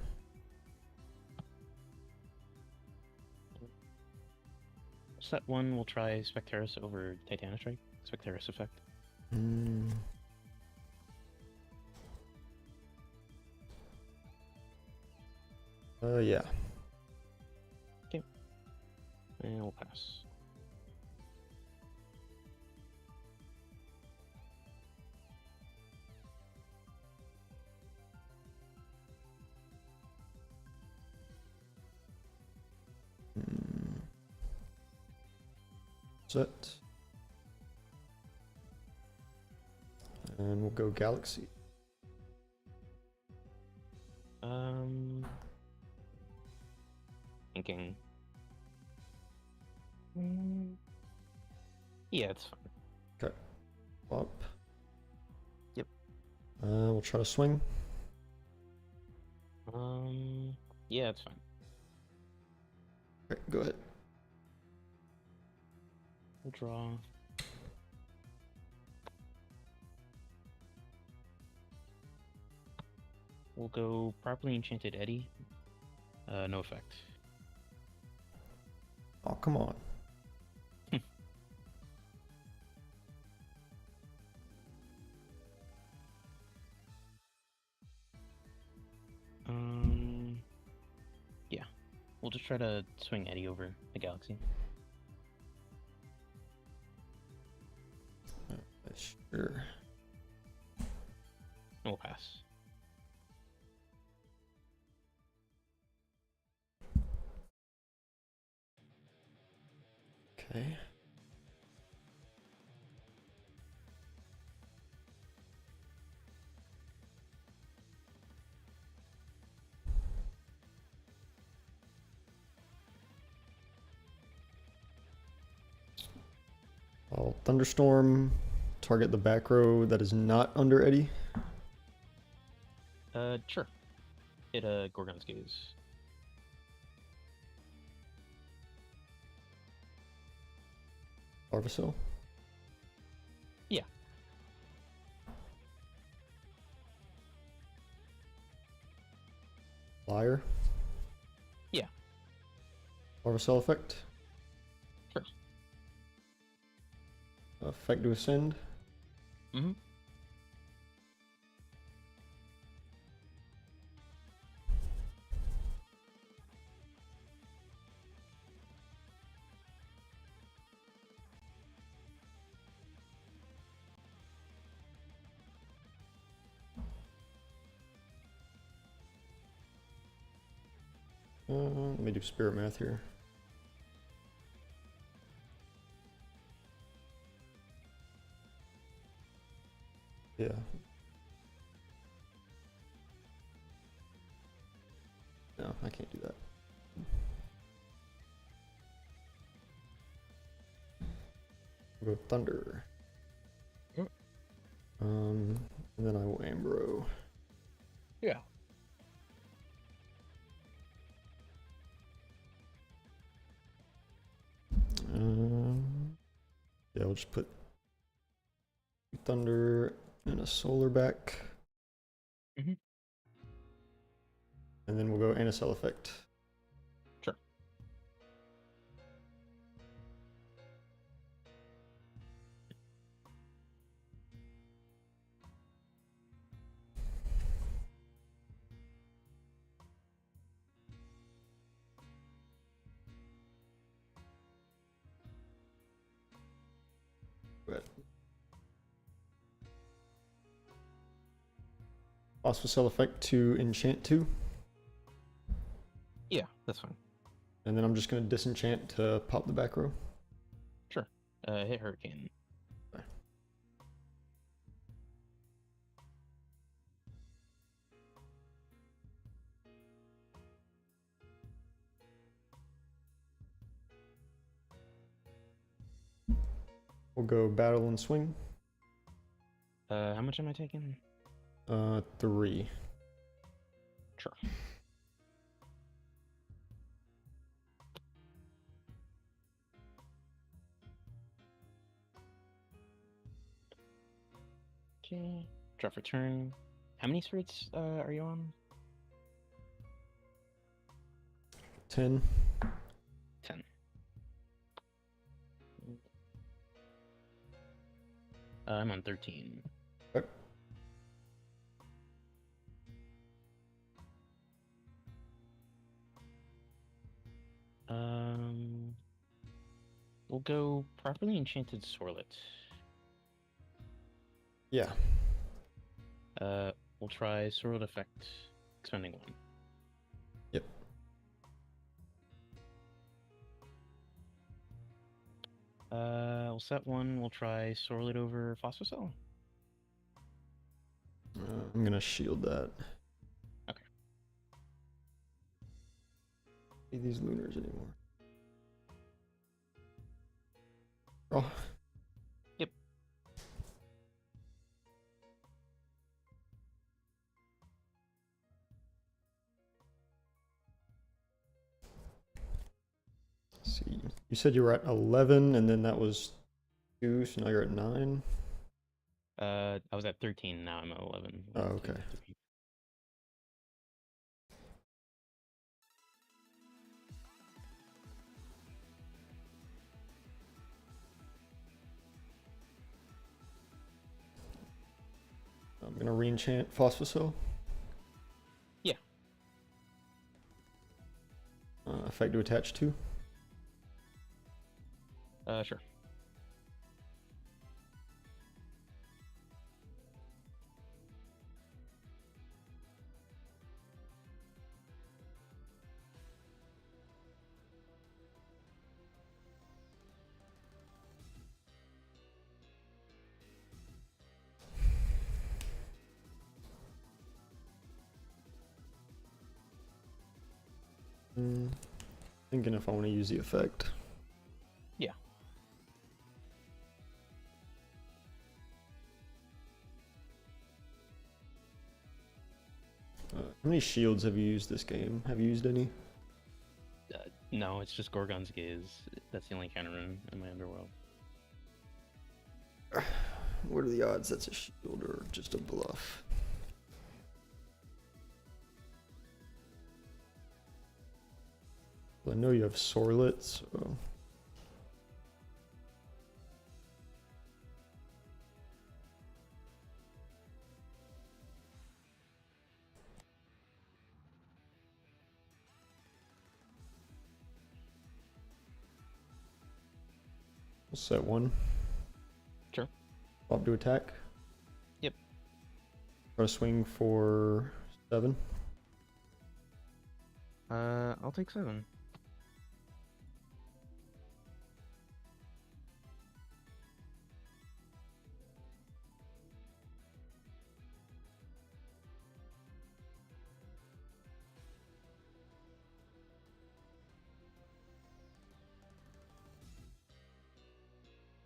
Set one, we'll try Specterus over Titanic Strike. Specterus effect. Yeah. Okay. And we'll pass. Set. And we'll go Galaxy. Thinking. Yeah, it's fine. Okay. Up. Yep. We'll try to swing. Yeah, it's fine. Okay, go ahead. We'll draw. We'll go Properly Enchanted Eddy. No effect. Oh, come on. we'll just try to swing Eddie over the galaxy. Sure. We'll pass. Okay. I'll thunderstorm, target the back row that is not under Eddie. Sure. Hit Gorgon's Gaze. Larvasil. Yeah. Liar. Yeah. Larvasil effect. Sure. Effect to ascend. Mm-hmm. Let me do spirit math here. Yeah. No, I can't do that. I'll go thunder. Yep. And then I will Ambro. Yeah. Yeah, we'll just put thunder and a solar back. Mm-hmm. And then we'll go Anacell effect. Sure. Right. Phosphocyl effect to enchant 2. Yeah, that's fine. And then I'm just going to disenchant to pop the back row. Sure. Hit Hurricane. Okay. We'll go battle and swing. How much am I taking? 3. Sure. Okay. Draw for turn. How many spirits are you on? 10. 10. I'm on 13. Okay. We'll go properly enchanted Sorlet. Yeah. We'll try Sorlet effect, expending 1. Yep. We'll set 1. We'll try Sorlet over Phosphocell. I'm going to shield that. Okay. Need these lunars anymore. Oh. Yep. Let's see. You said you were at 11 and then that was 2, so now you're at 9. I was at 13, now I'm at 11. Oh, okay. 3. I'm going to re-enchant Phosphocell. Yeah. Effect to attach to. Sure. Thinking if I want to use the effect. Yeah. How many shields have you used this game? Have you used any? No, it's just Gorgon's Gaze. That's the only counter rune in my underworld. What are the odds that's a shield or just a bluff? Well, I know you have Sorlet, so... We'll set one. Sure. Bob to attack. Yep. Try to swing for 7. I'll take 7.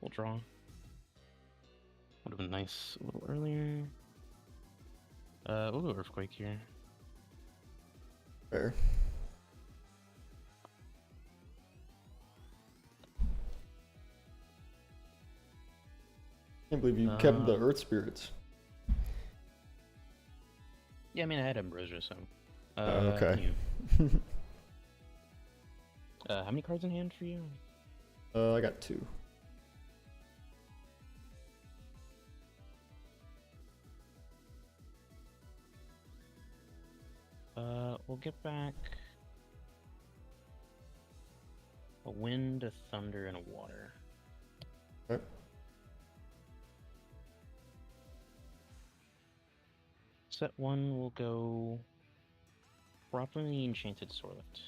We'll draw. Would have been nice a little earlier. We'll go Earthquake here. Fair. Can't believe you kept the Earth Spirits. Yeah, I mean, I had Ambrosia, so... okay. How many cards in hand for you? I got 2. We'll get back a wind, a thunder, and a water. Okay. Set 1 will go properly enchanted Sorlet.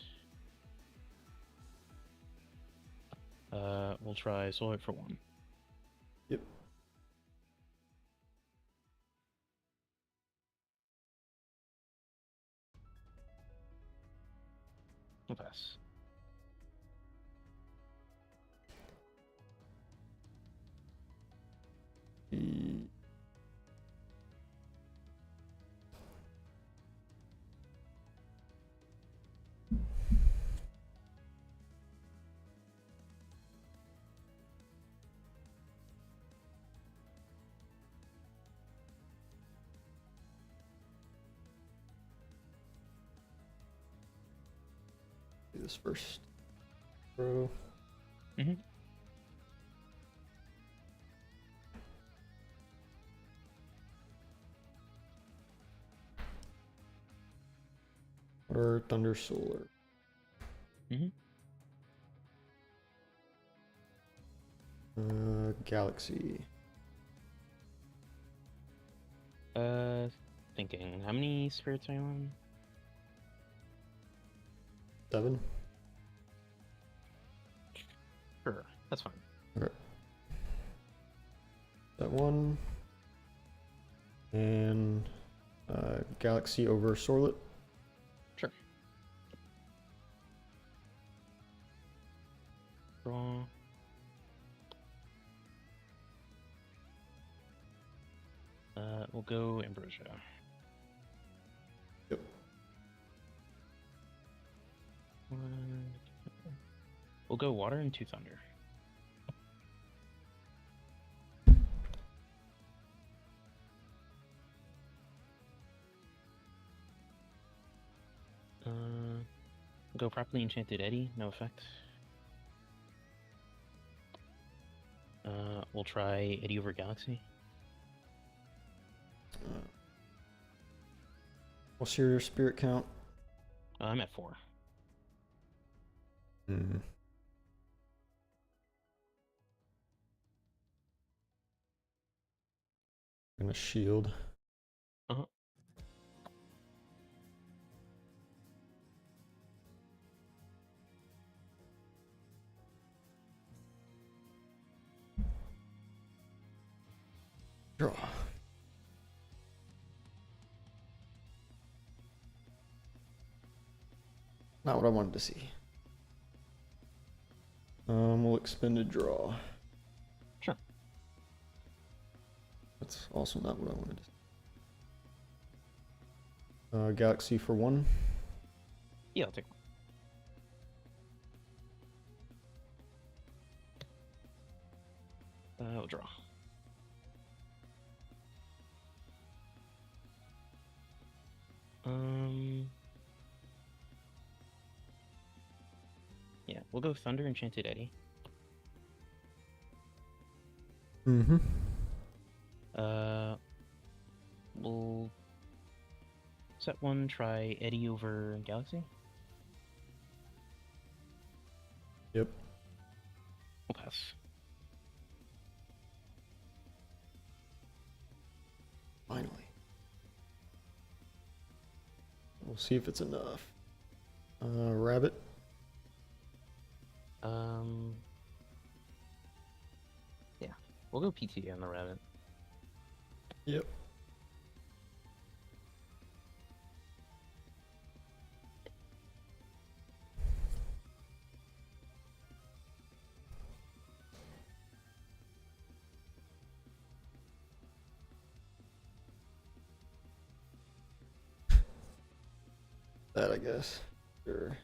We'll try Sorlet for 1. Yep. We'll pass. Do this first. Throw. Mm-hmm. Or Thunder Solar. Mm-hmm. Galaxy. Thinking. How many spirits are you on? 7. Sure, that's fine. Okay. That one. And Galaxy over Sorlet. Sure. Draw. We'll go Ambrosia. Yep. We'll go Water and 2 Thunder. We'll go Properly Enchanted Eddy, no effect. We'll try Eddy over Galaxy. What's your spirit count? I'm at 4. Hmm. Gonna shield. Uh-huh. Draw. Not what I wanted to see. We'll expend a draw. Sure. That's also not what I wanted to see. Galaxy for 1. Yeah, I'll take one. I'll draw. Yeah, we'll go Thunder Enchanted Eddy. Mm-hmm. We'll set one, try Eddy over Galaxy. Yep. We'll pass. Finally. We'll see if it's enough. Rabbit. Yeah, we'll go PTA on the rabbit. Yep. That, I guess. Sure.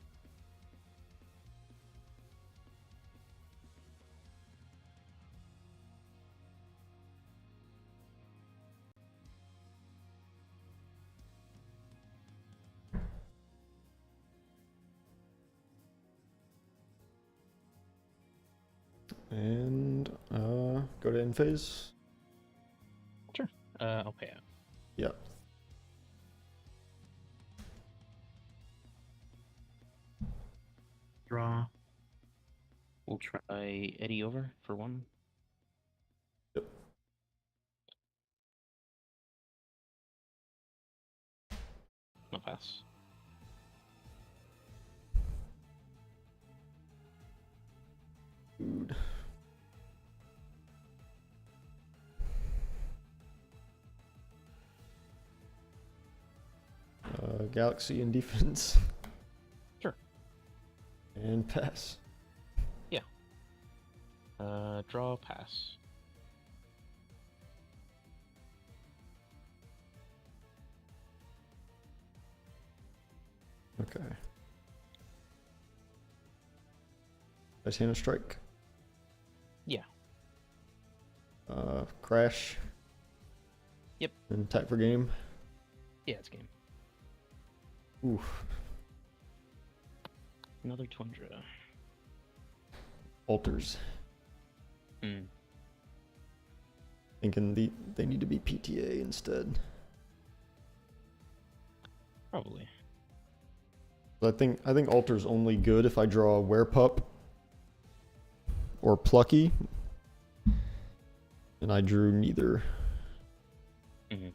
And go to end phase. Sure. I'll pay out. Yep. Draw. We'll try Eddy over for 1. Yep. I'll pass. Food. Galaxy and defense. Sure. And pass. Yeah. Draw, pass. Okay. Ice hand a strike. Yeah. Crash. Yep. And tap for game. Yeah, it's game. Oof. Another Tundra. Alters. Hmm. Thinking they need to be PTA instead. Probably. I think Alter's only good if I draw a Werepup or Plucky. And I drew neither. Mm-hmm.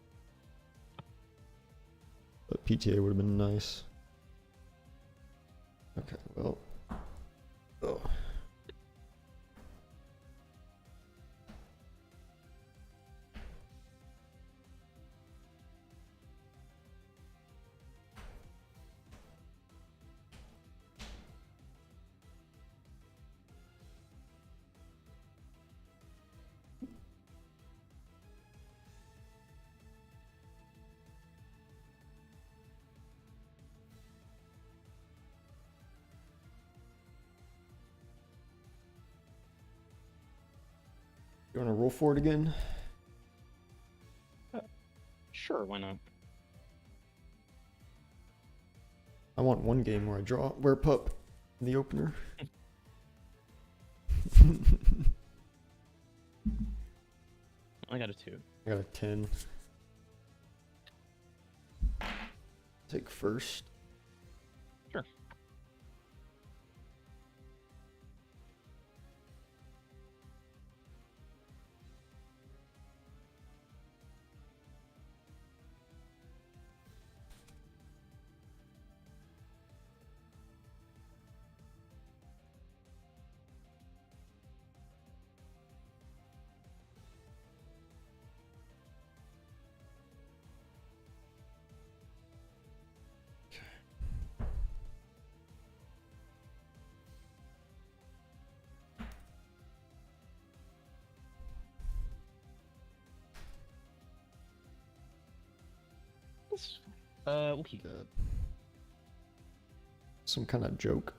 But PTA would have been nice. Okay, well. Oh. You want to roll for it again? Sure, why not? I want one game where I draw Werepup in the opener. I got a 2. I got a 10. Take first. Sure. That's fine. We'll keep. God. Some kind of joke.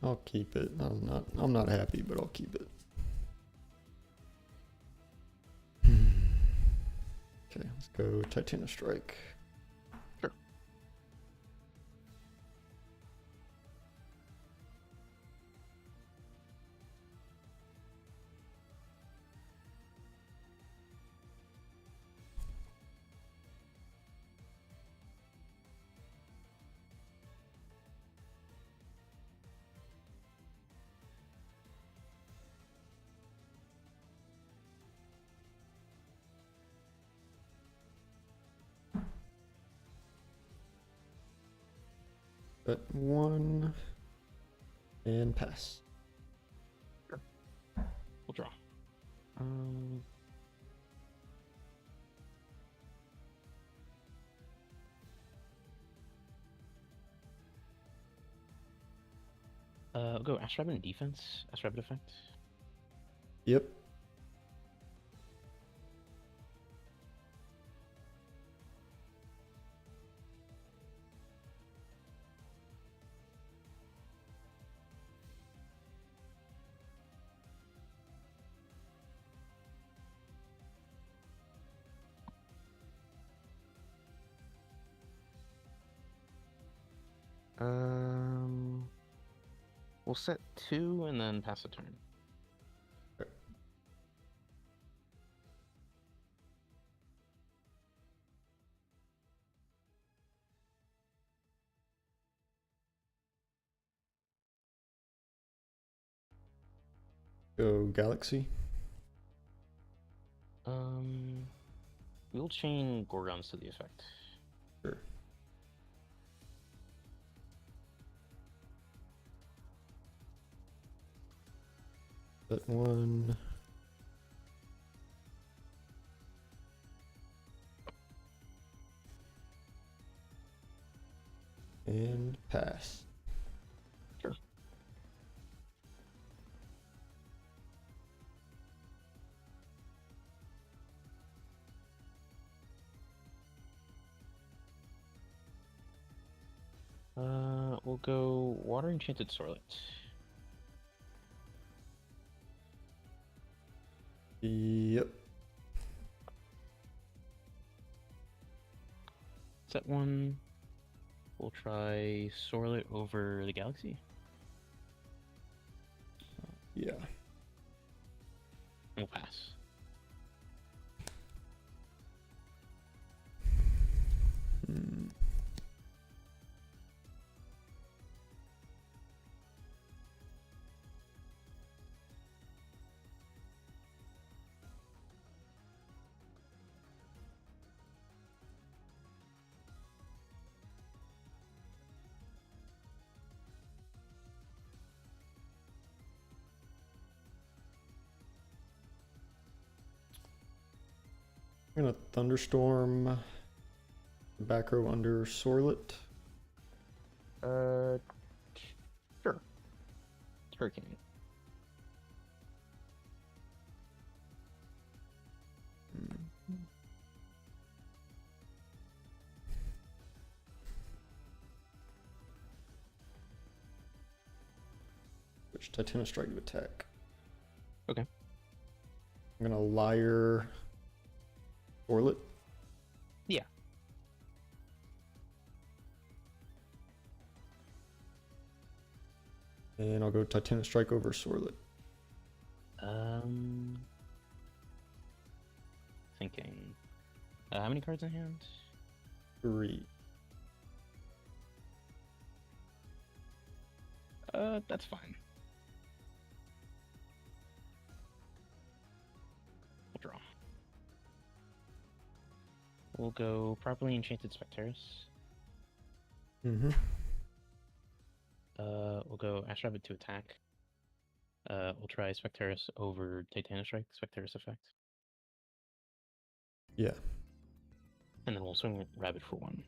I'll keep it. I'm not happy, but I'll keep it. Okay, let's go Titanic Strike. Sure. Bet 1 and pass. Sure. We'll draw. We'll go Ash Rabbit in defense. Ash Rabbit effect. Yep. We'll set 2 and then pass a turn. Go Galaxy. We'll chain Gorgons to the effect. Sure. Bet 1. And pass. Sure. We'll go Water Enchanted Sorlet. Yep. Set 1. We'll try Sorlet over the Galaxy. Yeah. We'll pass. I'm gonna Thunderstorm the back row under Sorlet. Sure. Hurricane. Which Titanic Strike to attack. Okay. I'm gonna Liar Sorlet. Yeah. And I'll go Titanic Strike over Sorlet. Thinking. How many cards in hand? 3. That's fine. We'll draw. We'll go Properly Enchanted Specterus. Mm-hmm. We'll go Ash Rabbit to attack. We'll try Specterus over Titanic Strike, Specterus effect. Yeah. And then we'll swing Rabbit for 1.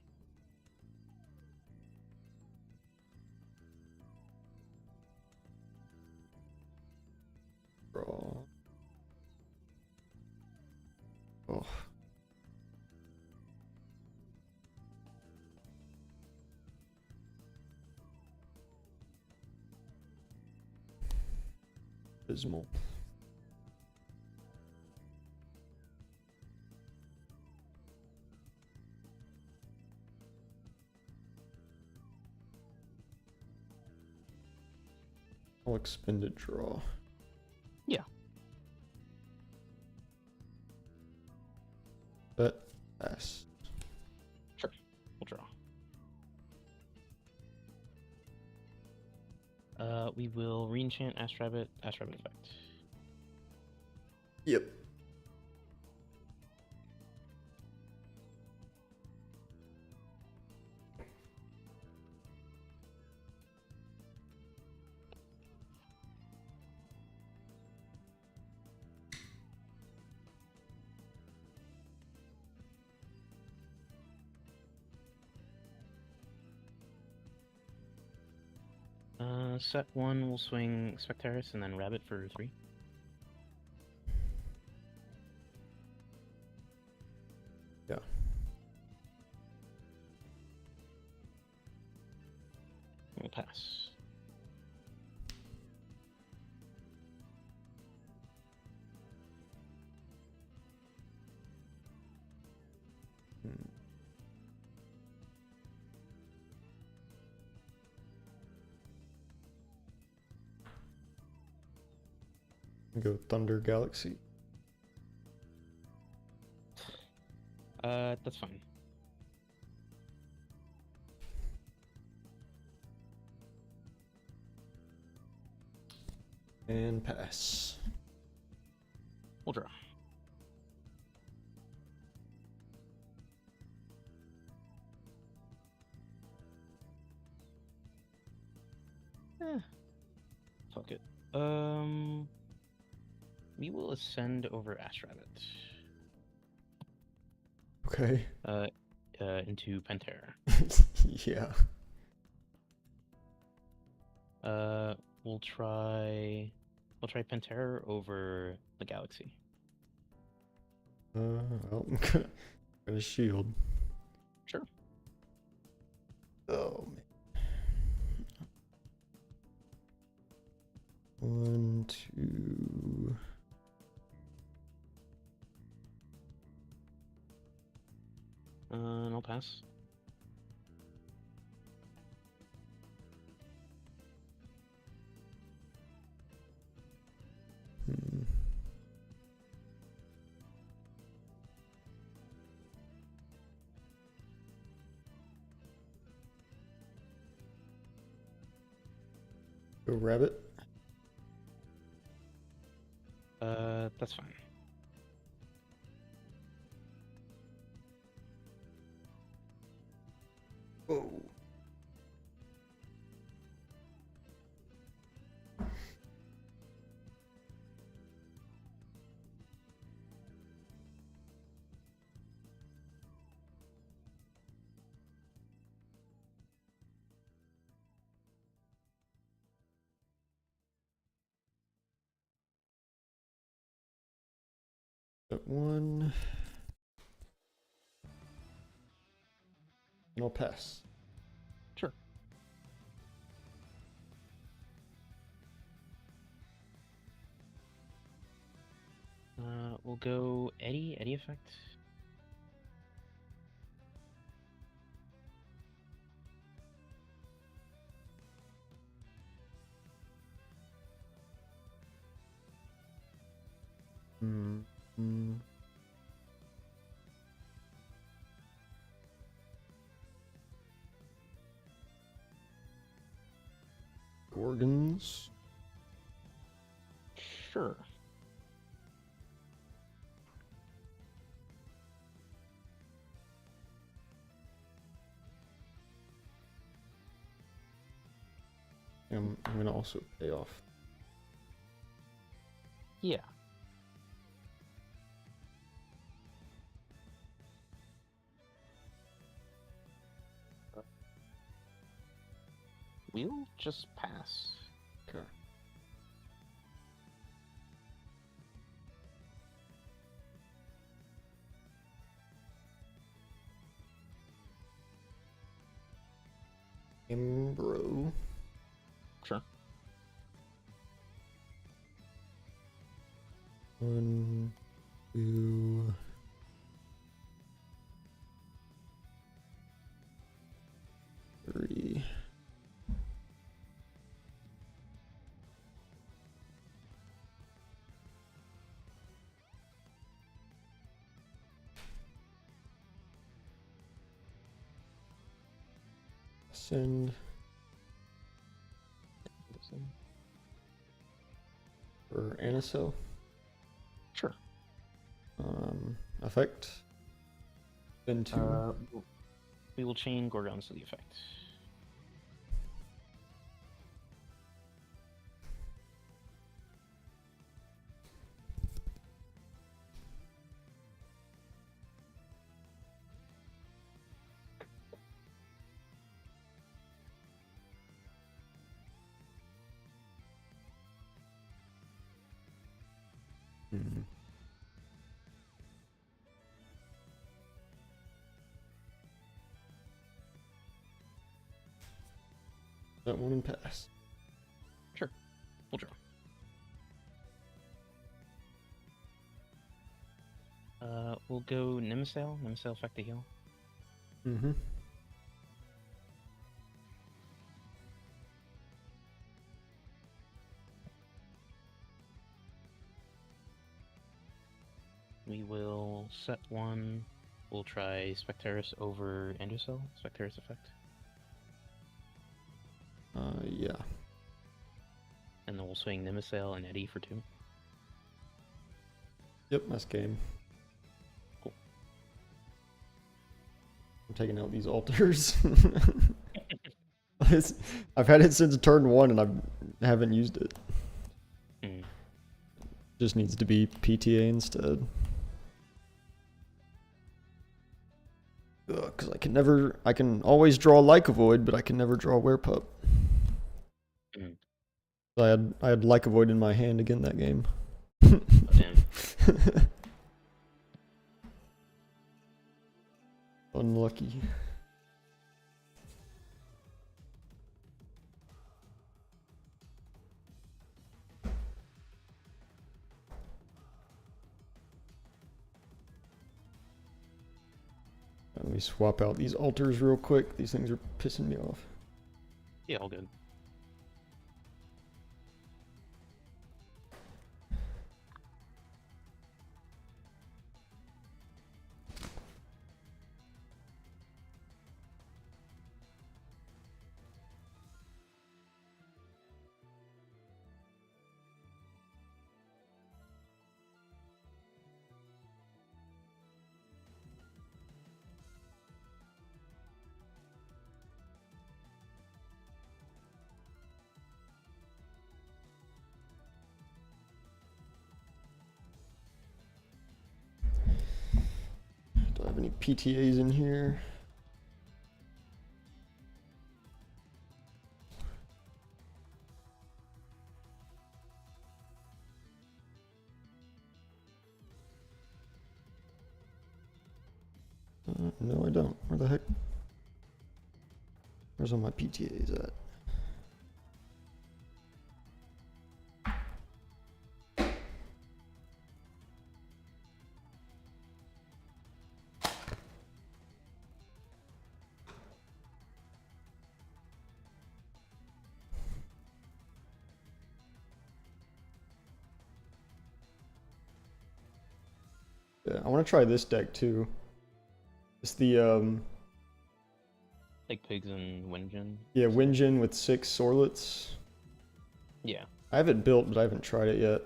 Draw. Oh. Abysmal. I'll expend a draw. Yeah. Bet pass. Sure. We'll draw. We will re-enchant Ash Rabbit effect. Yep. Set 1, we'll swing Spectaris and then Rabbit for 3. Yeah. We'll pass. Go Thunder Galaxy. That's fine. And pass. We'll draw. Fuck it. We will ascend over Ash Rabbit. Okay. Into Pantera. Yeah. We'll try Pantera over the Galaxy. Well, I'm gonna shield. Sure. Oh man. 1, 2. And I'll pass. Go Rabbit. That's fine. Oh. That 1. And I'll pass. Sure. We'll go Eddy effect. Gorgons. Sure. I'm gonna also pay off. Yeah. We'll just pass. Okay. Bro. Sure. 1, 2, 3. Send for Aniso. Sure. Effect. Send 2. We will chain Gorgons to the effect. Mhm. That one and pass. Sure. We'll draw. We'll go Nemesail. Nemesail effect to heal. Mm-hmm. We will set one. We'll try Spectaris over Androcell. Spectaris effect. Yeah. And then we'll swing Nemesail and Eddie for 2. Yep, that's game. Cool. I'm taking out these altars. I've had it since turn 1 and I haven't used it. Just needs to be PTA instead. Because I can always draw Lycovoid, but I can never draw Werepup. I had Lycovoid in my hand again that game. Unlucky. Let me swap out these altars real quick. These things are pissing me off. Yeah, all good. Do I have any PTAs in here? No, I don't. Where the heck? Where's all my PTAs at? Yeah, I want to try this deck too. It's the Like pigs and Windgen. yeah, Windgen with 6 Sorlets. Yeah. I have it built, but I haven't tried it yet.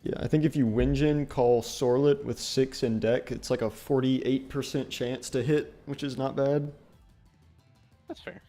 Yeah, I think if you Windgen call Sorlet with 6 in deck, it's like a 48% chance to hit, which is not bad. That's fair.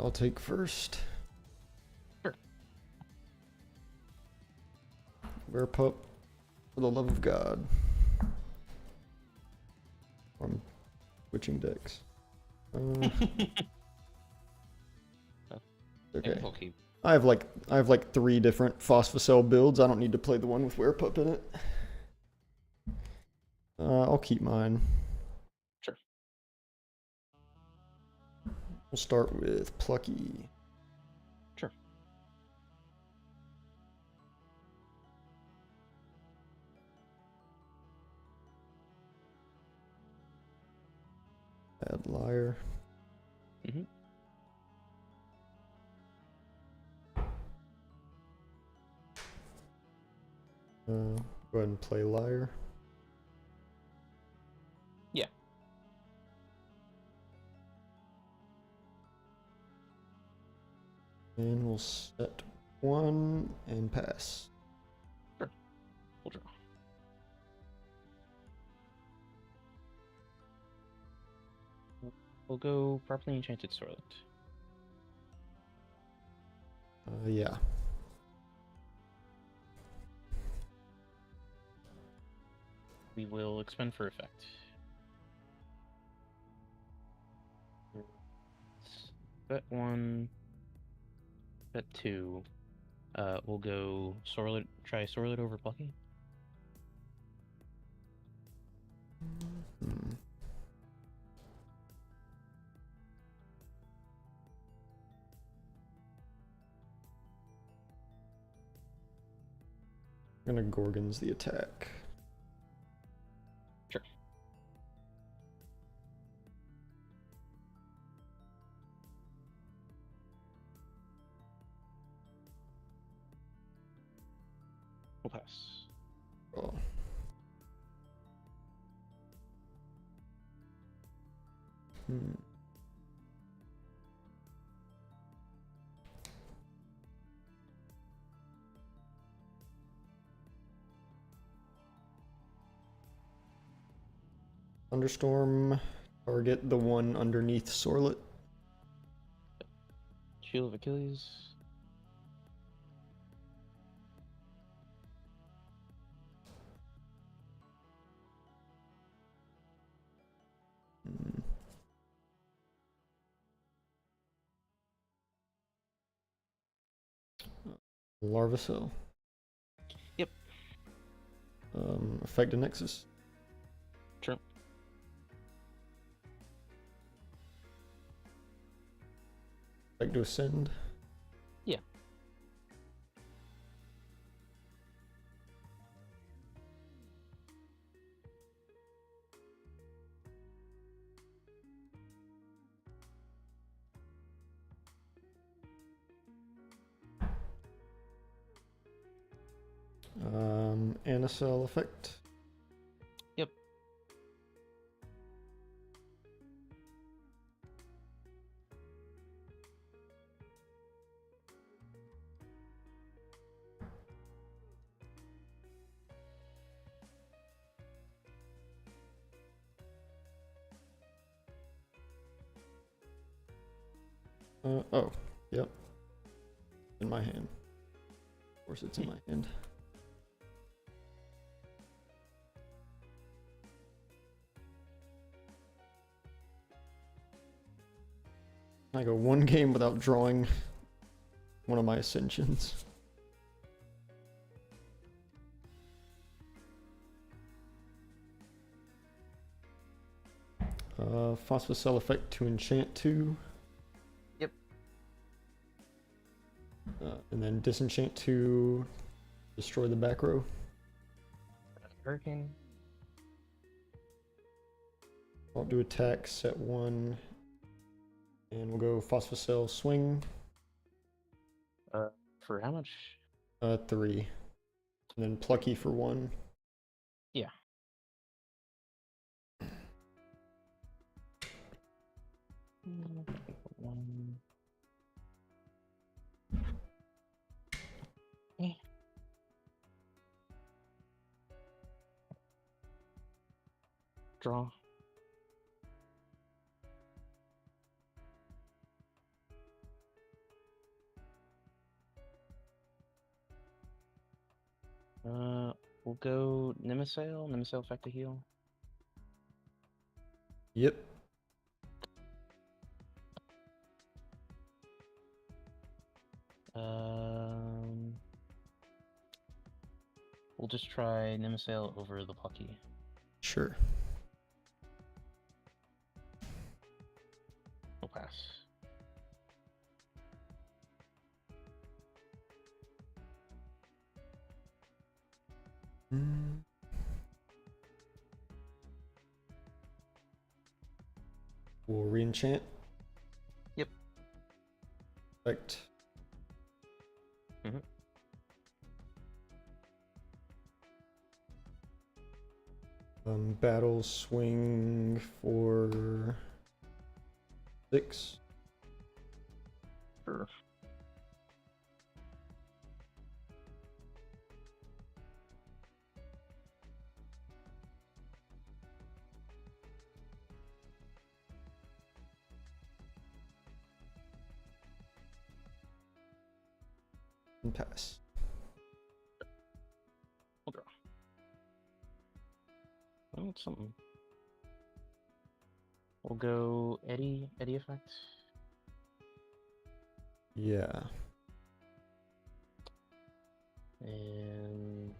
I'll take first. Sure. Werepup, for the love of God. I'm switching decks. Okay. We'll keep. I have like 3 different Phosphocell builds. I don't need to play the one with Werepup in it. I'll keep mine. Sure. We'll start with Plucky. Sure. Add Liar. Mm-hmm. Go ahead and play Liar. Yeah. And we'll set 1 and pass. Sure. We'll draw. We'll go Properly Enchanted Sorlet. Yeah. We will expend for effect. Bet 1. Bet 2. We'll go Sorlet. Try Sorlet over Plucky. Hmm. I'm gonna Gorgons the attack. Sure. We'll pass. Oh. Hmm. Thunderstorm, target the one underneath Sorlet. Shield of Achilles. Hmm. Larvacell. Yep. Effect to Nexus. Sure. Effect to Ascend. Yeah. Anacell effect. Yep. Oh, yep. In my hand. Of course it's in my hand. I go 1 game without drawing one of my Ascensions. Phosphocell effect to enchant 2. Yep. And then disenchant 2, destroy the back row. Hurricane. I'll do attack, set 1, and we'll go Phosphocell swing. For how much? 3. And then Plucky for 1. Yeah. One. Draw. We'll go Nimisail. Nimisail effect to heal. Yep. We'll just try Nimisail over the Plucky. Sure. We'll pass. We'll re-enchant. Yep. Perfect. Battle swing for 6. Sure. And pass. We'll draw. Oh, it's something. We'll go Eddy effect. Yeah. And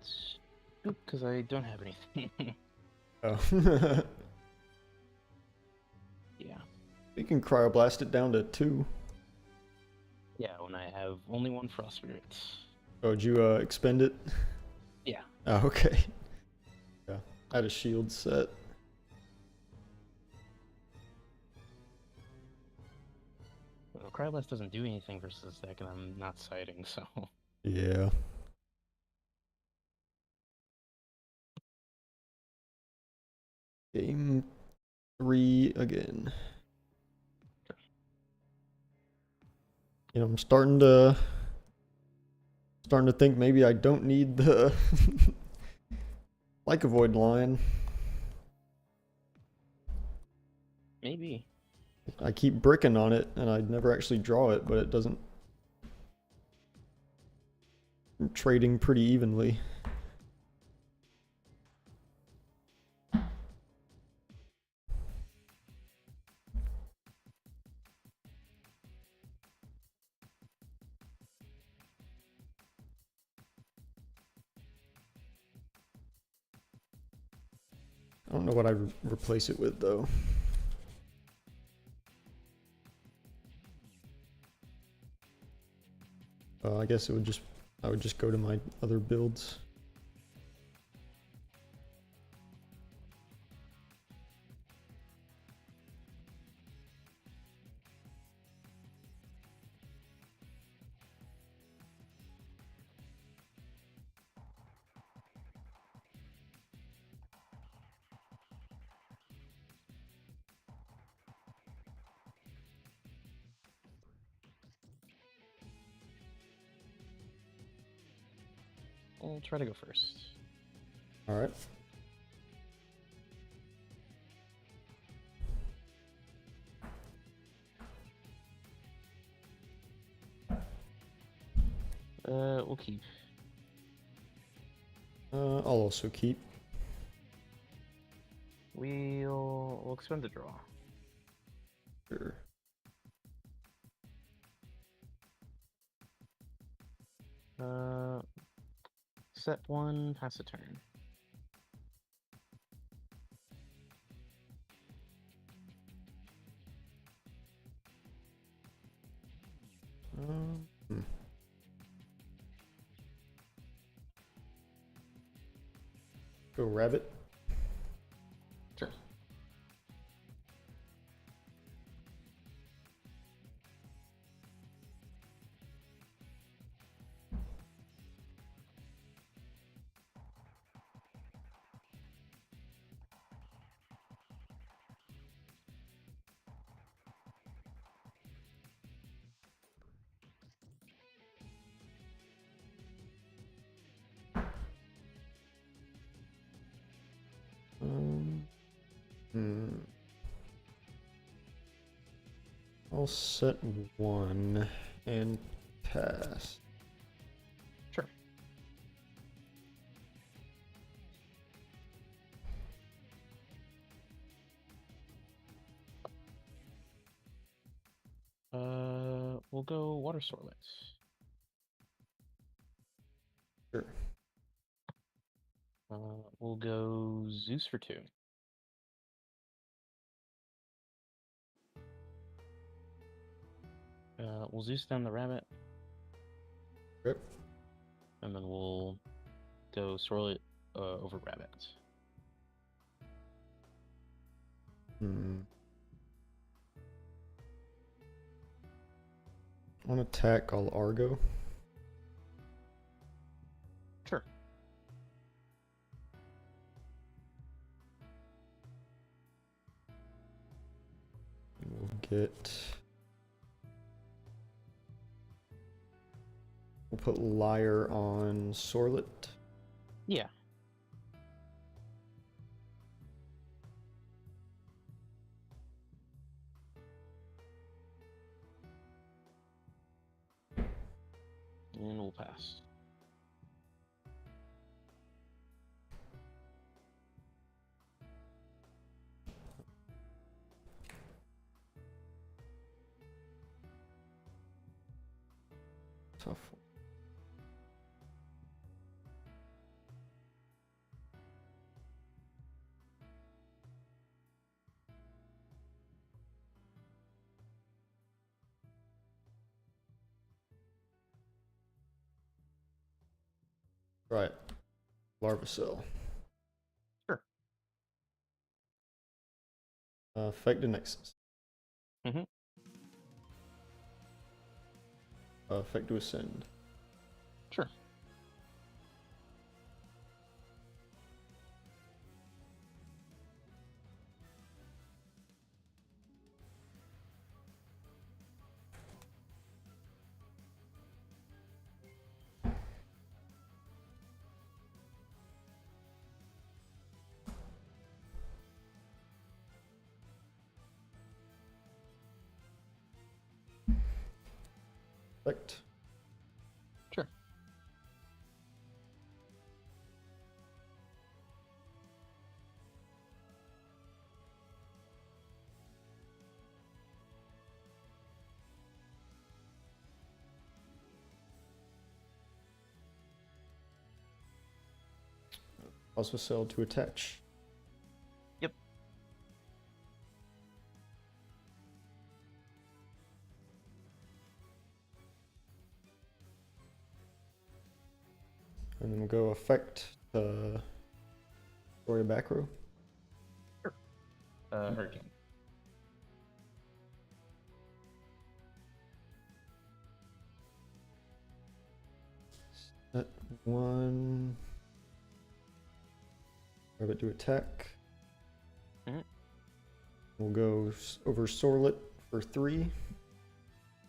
because I don't have anything. Oh. Yeah. We can cryoblast it down to 2. Yeah, when I have only 1 Frost Spirits. Oh, did you expend it? Yeah. Oh, okay. Yeah, I had a shield set. Well, Cryoblast doesn't do anything versus this deck, and I'm not sighting, so. Yeah. Game 3 again. You know, I'm starting to think maybe I don't need the like a void line. Maybe. I keep bricking on it and I never actually draw it, but it doesn't. I'm trading pretty evenly. I don't know what I replace it with though. I guess I would just go to my other builds. I'll try to go first. All right. We'll keep. I'll also keep. We'll expend the draw. Sure. Set 1, pass a turn. Hmm. Go rabbit. Sure. I'll set 1 and pass. Sure. we'll go Water Sorlet. Sure. We'll go Zeus for 2. We'll Zeus down the rabbit. Yep. And then we'll go Sorlet over rabbit. On attack, I'll Argo. Sure. And we'll get. We'll put Liar on Sorlet. Yeah. And we'll pass. Tough one. Right. Larva Cell. Sure. Effect to Nexus. Mm-hmm. Effect to Ascend. Sure. Effect. Sure. Also Cell to attach. Yep. And then we'll go Effect Gloria back row. Sure. Hurricane. Set 1. Rabbit to attack. Mhm. We'll go over Sorlet for 3.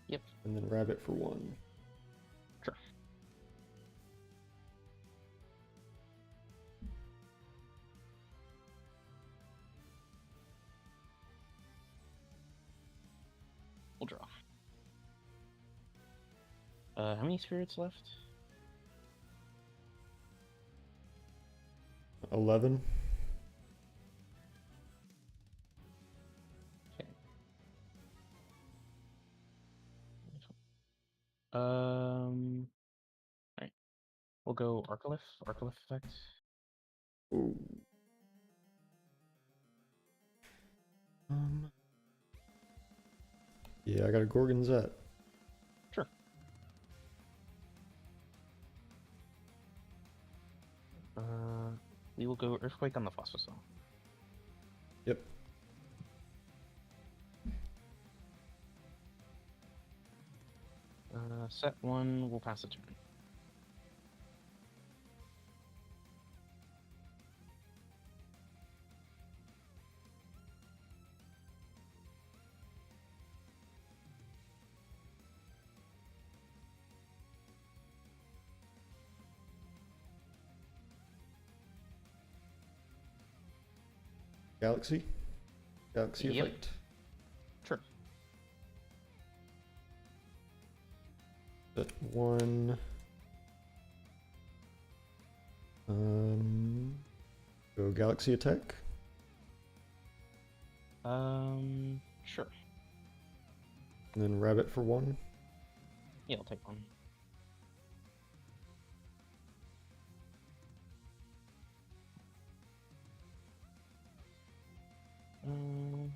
Yep. And then Rabbit for 1. Sure. We'll draw. How many spirits left? 11. Okay. Alright. We'll go Arcalyph effect. Ooh. Yeah, I got a Gorgon's at. Sure. We will go Earthquake on the Phosphocell. Yep. Set 1, we'll pass a turn. Galaxy Yep. effect. Sure. Set 1. Go Galaxy attack. Sure. And then Rabbit for 1. Yeah, I'll take one. Um,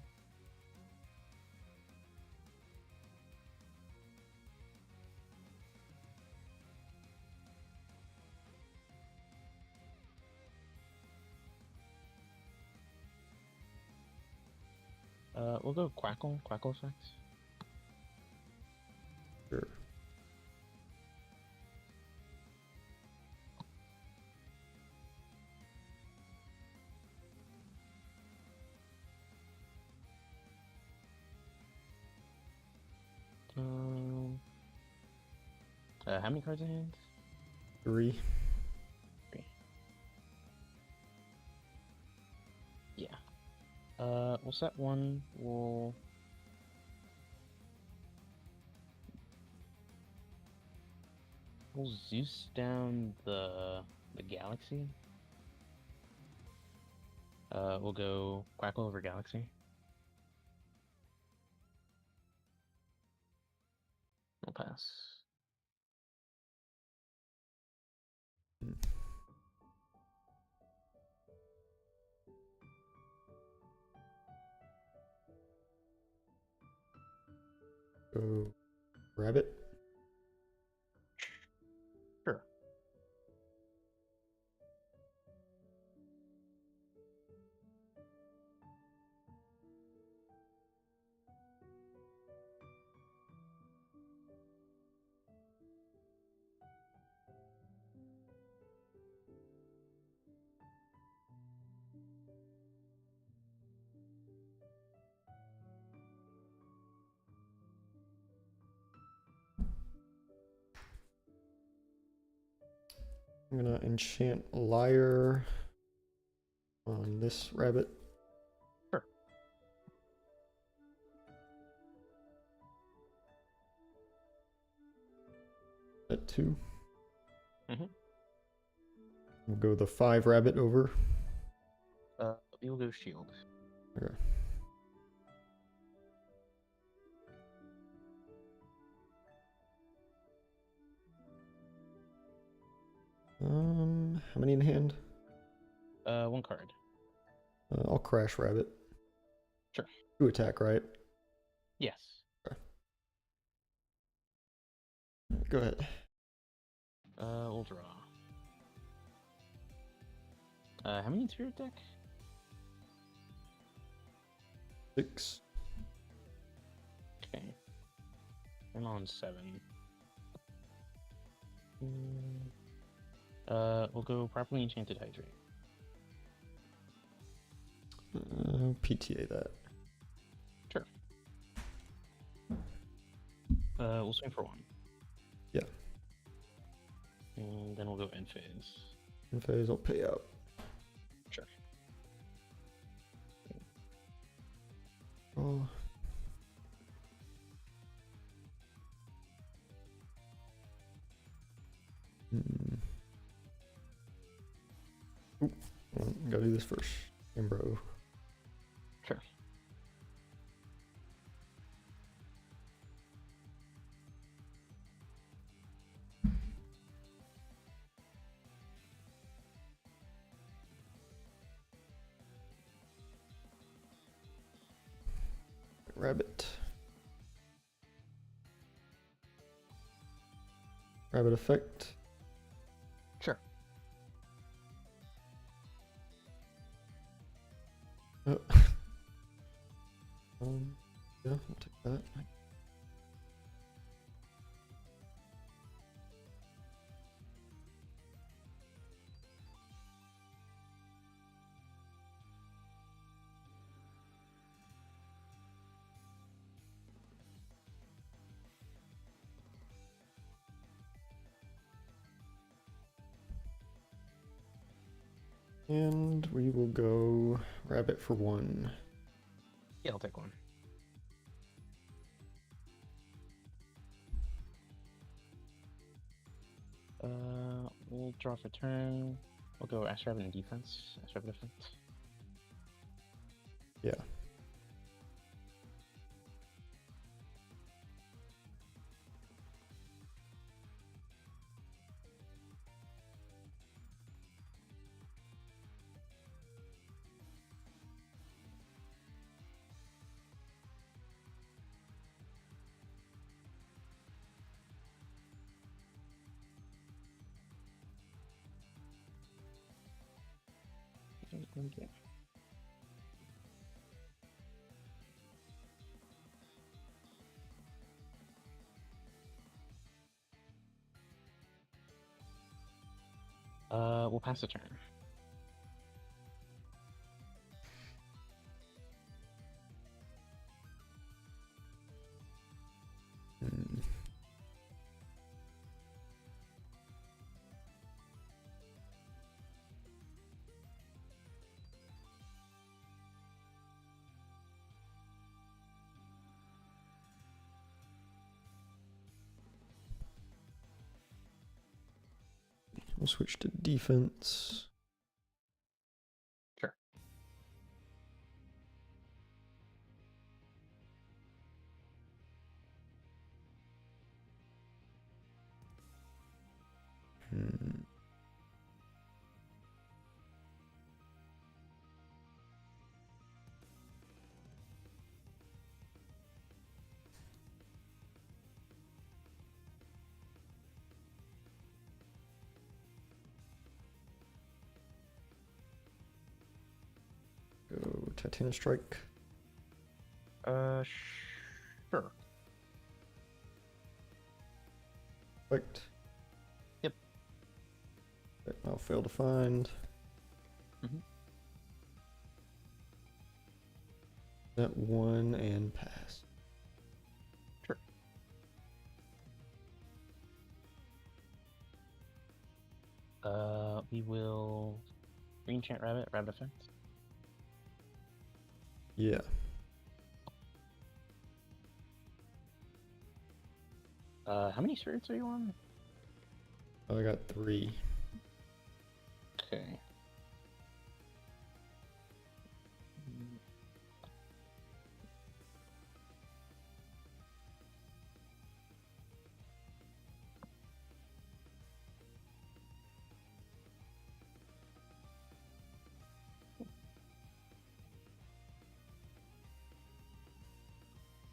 we'll go Quackle effect. Sure. Um, how many cards in hand? 3. 3. Yeah. We'll set one. We'll Zeus down the Galaxy. We'll go Quackle over Galaxy. I'll pass. Go rabbit. Sure. I'm gonna enchant Liar on this rabbit. Sure. At 2. Mm-hmm. We'll go the 5 rabbit over. We'll go Shield. Okay. How many in hand? 1 card. I'll crash rabbit. Sure. 2 attack, right? Yes. Okay. Go ahead. We'll draw. How many into your deck? 6. Okay. I'm on 7. We'll go Properly Enchanted Hydrate. PTA that. Sure. We'll swing for 1. Yeah. And then we'll go End Phase. In phase, I'll pay out. Sure. Oh. Oop. Gotta do this first. Bro. Sure. Rabbit. Rabbit effect. Sure. Oh. Yeah, I'll take that. And we will go rabbit for 1. Yeah, I'll take 1. We'll draw for turn. We'll go Ash Rabbit in defense. Ash Rabbit effect. Yeah. Thank you. We'll pass a turn. Hmm. We'll switch to defense. Sure. Hmm. Go Titanic Strike. Sure. Perfect. Yep. Okay, I'll fail to find. Mm-hmm. That one and pass. Sure. We will green chant rabbit effect. Yeah. How many spirits are you on? Oh, I got 3. Okay.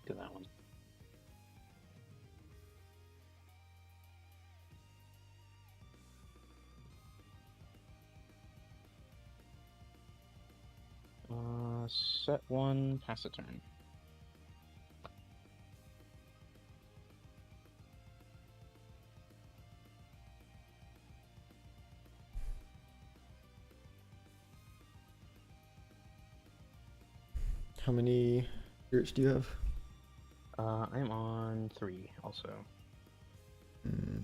Do that one. Set 1, pass a turn. How many spirits do you have? I'm on 3 also. Hmm.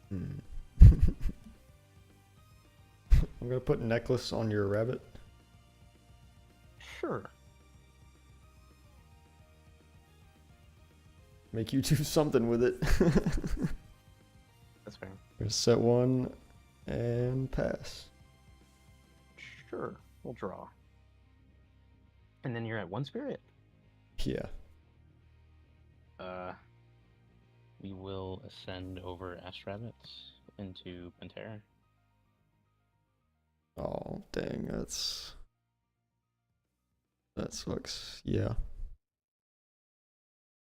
Hmm. I'm gonna put necklace on your rabbit. Sure. Make you do something with it. That's fair. Gonna set 1 and pass. Sure. We'll draw. And then you're at 1 spirit? Yeah. We will ascend over Ash Rabbits into Pantera. Oh, dang, that sucks. Yeah.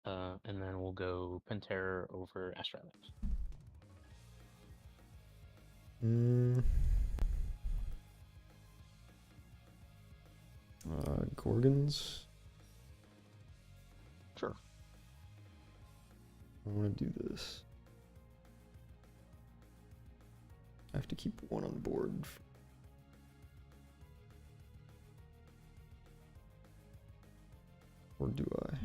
And then we'll go Pantera over Ash Rabbits. Hmm. Gorgons. Sure. I want to do this. I have to keep 1 on board. Or do I?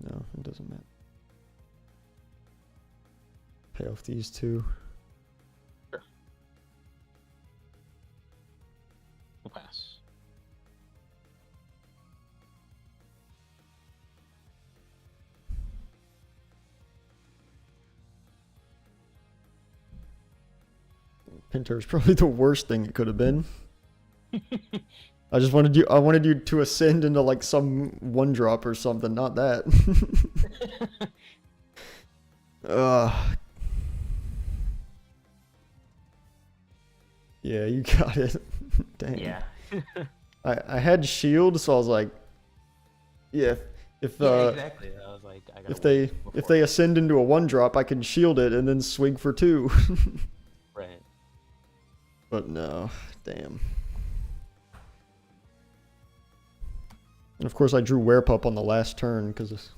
No, it doesn't matter. Pay off these 2. Sure. We'll pass. Pinter is probably the worst thing it could have been. I wanted you to ascend into like some one drop or something, not that. uh, yeah, you got it. Dang. Yeah. I had shield, so I was like, yeah, if Yeah, exactly. I was like, I gotta if wait if before. they ascend into a one drop, I can shield it and then swing for 2. Right. But no, damn. And of course, I drew Werepup on the last turn because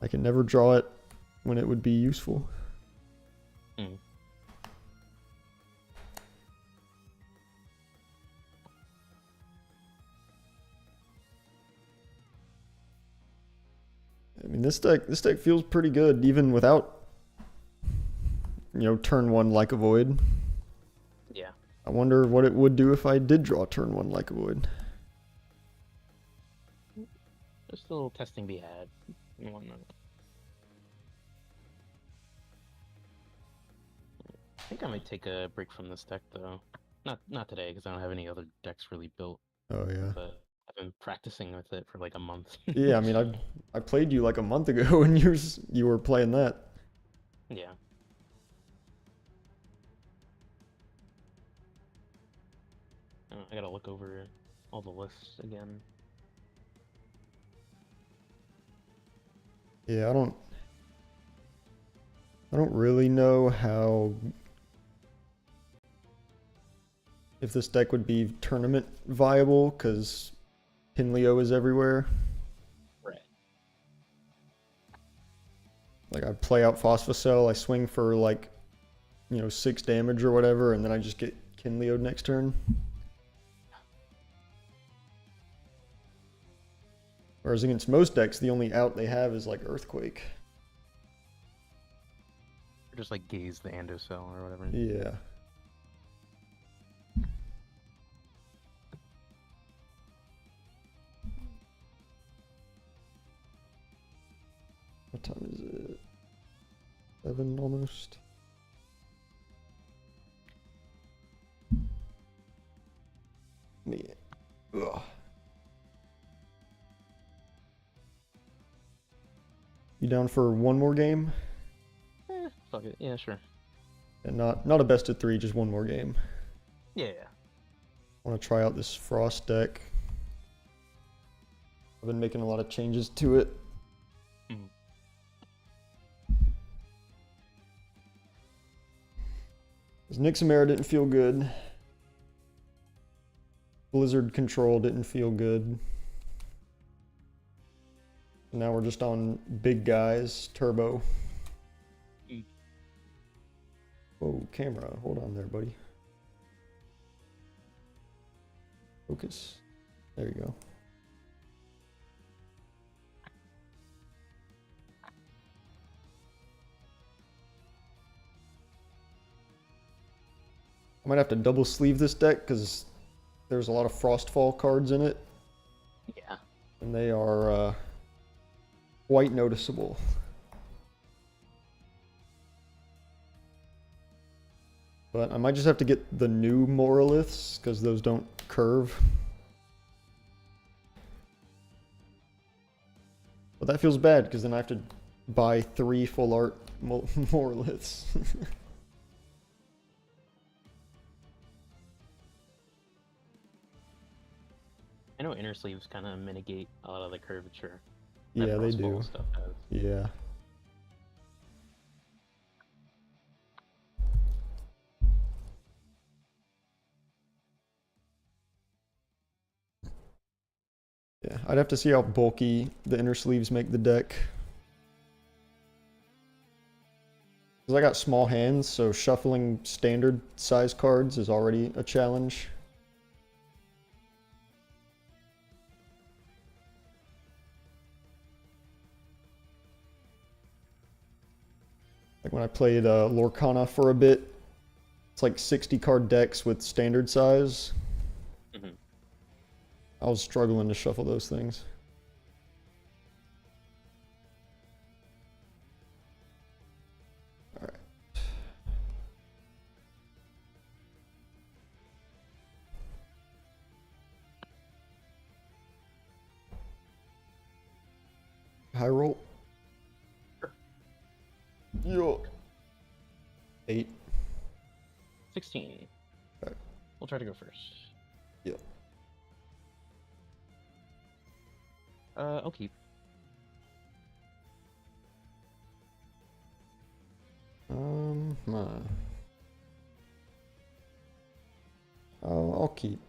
I can never draw it when it would be useful. Mm. I mean, this deck feels pretty good even without, turn 1 like a void. Yeah. I wonder what it would do if I did draw turn 1 like a void. Just a little testing be had and whatnot. I think I might take a break from this deck though. Not today because I don't have any other decks really built. Oh yeah. But I've been practicing with it for like a month. Yeah, I mean, I played you like a month ago and you were playing that. Yeah. I gotta look over all the lists again. Yeah, I don't really know how, if this deck would be tournament viable because Pinleo is everywhere. Right. Like I play out Phosphocell, I swing for like, 6 damage or whatever, and then I just get Kinleo'd next turn. Whereas against most decks, the only out they have is like Earthquake. Or just like gaze the Andocell or whatever. Yeah. What time is it? 7 almost. Me. Ugh. You down for one more game? Fuck it. Yeah, sure. And not a best of 3, just one more game. Yeah. I want to try out this Frost deck. I've been making a lot of changes to it. Mm. Because Nixamera didn't feel good. Blizzard Control didn't feel good. Now we're just on big guys, turbo. Whoa, camera. Hold on there, buddy. Focus. There you go. I might have to double sleeve this deck because there's a lot of Frostfall cards in it. Yeah. And they are quite noticeable. But I might just have to get the new Moroliths because those don't curve. But that feels bad because then I have to buy 3 full art Moroliths. I know inner sleeves kind of mitigate a lot of the curvature. Yeah, they do. Stuff does. Yeah. Yeah, I'd have to see how bulky the inner sleeves make the deck. Because I got small hands, so shuffling standard size cards is already a challenge. Like when I played Lorcana for a bit, it's like 60 card decks with standard size. Mm-hmm. I was struggling to shuffle those things. All right. High roll. Sure. Yo. 8. 16. Okay. We'll try to go first. Yep. I'll keep. I'll keep.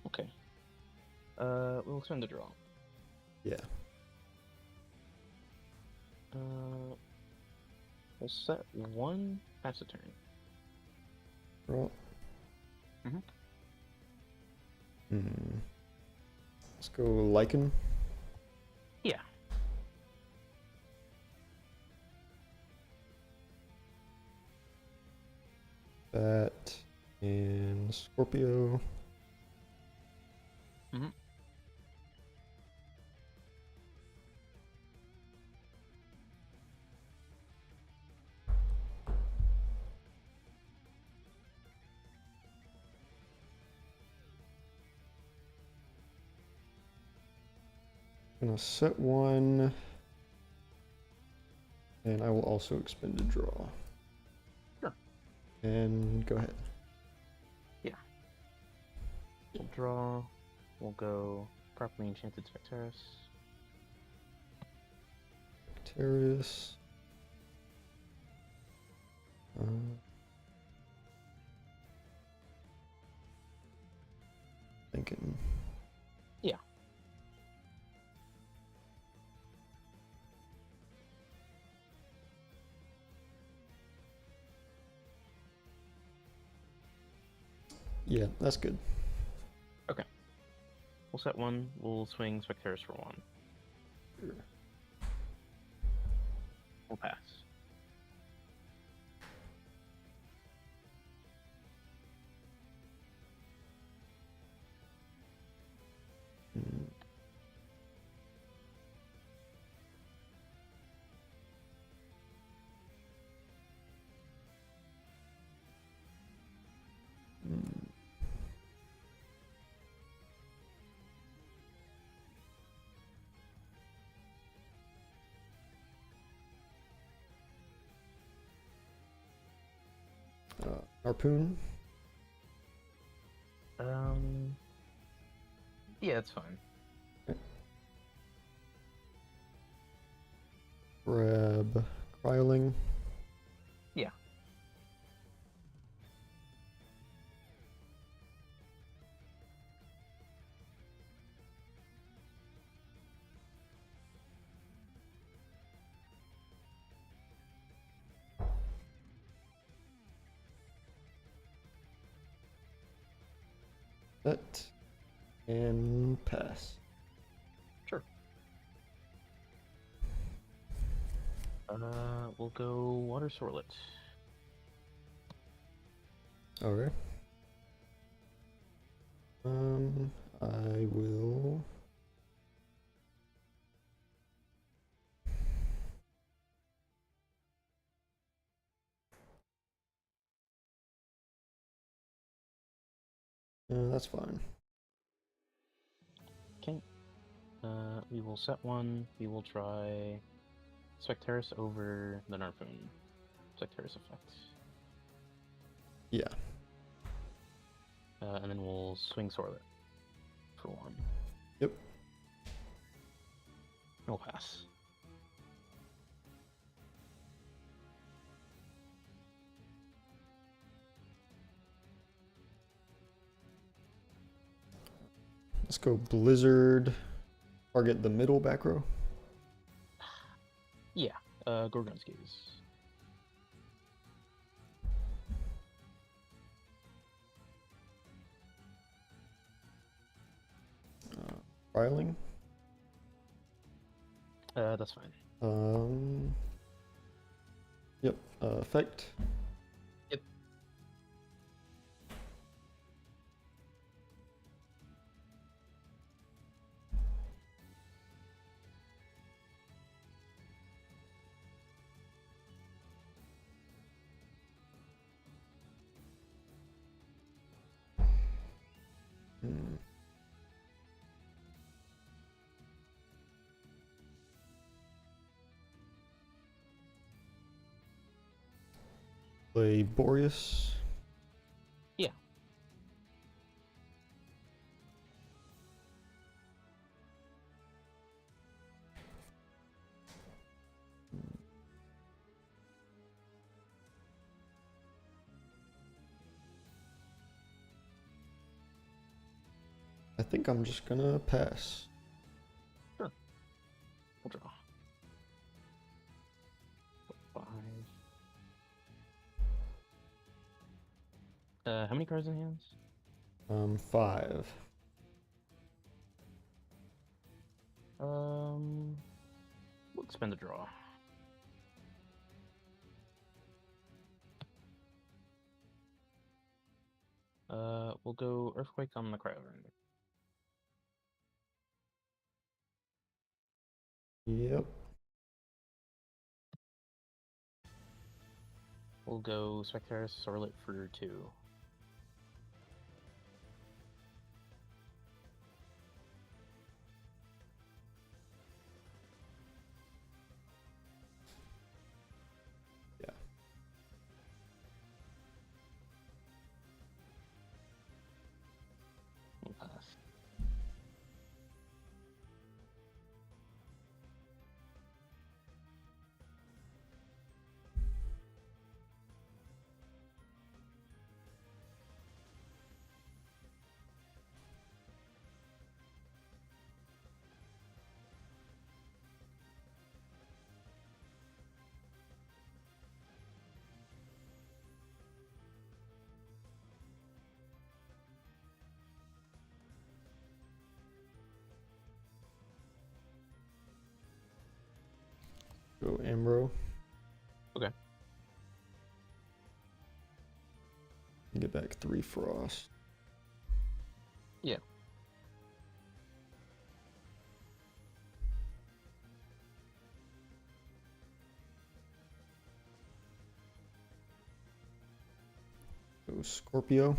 Okay. We'll spend the draw. Yeah. We'll set 1, pass a turn. Draw. Mhm. Let's go Lichen. Yeah. That and Scorpio. Mhm. Gonna set 1. And I will also expend a draw. Sure. And go ahead. Yeah. We'll draw. We'll go properly enchanted Specterus. Terrace. Thinking. Yeah. Yeah, that's good. Okay. We'll set 1. We'll swing Specterus for 1. Sure. We'll pass. Mm. Harpoon. Yeah, it's fine. Grab Kryling. Yeah. Set. And pass. Sure. We'll go Water Sorlet. Okay. I will. That's fine. Okay. We will set 1. We will try Specterus over the Narpoon. Specterus effect. Yeah. And then we'll swing Sorlet for 1. Yep. We'll pass. Let's go Blizzard. Target the middle back row. Yeah. Gorgon's Gaze. Kryling. That's fine. Yep. Effect. Yep. Play Boreas. Yeah. I think I'm just gonna pass. Sure. We'll draw. 5. How many cards in hands? 5. We'll expend a draw. We'll go Earthquake on the Cryo Render. Yep. We'll go Spectaris Sorlet for 2. Yeah. We'll pass. Go Ambro. Okay. Get back 3 Frost. Yeah. Go Scorpio.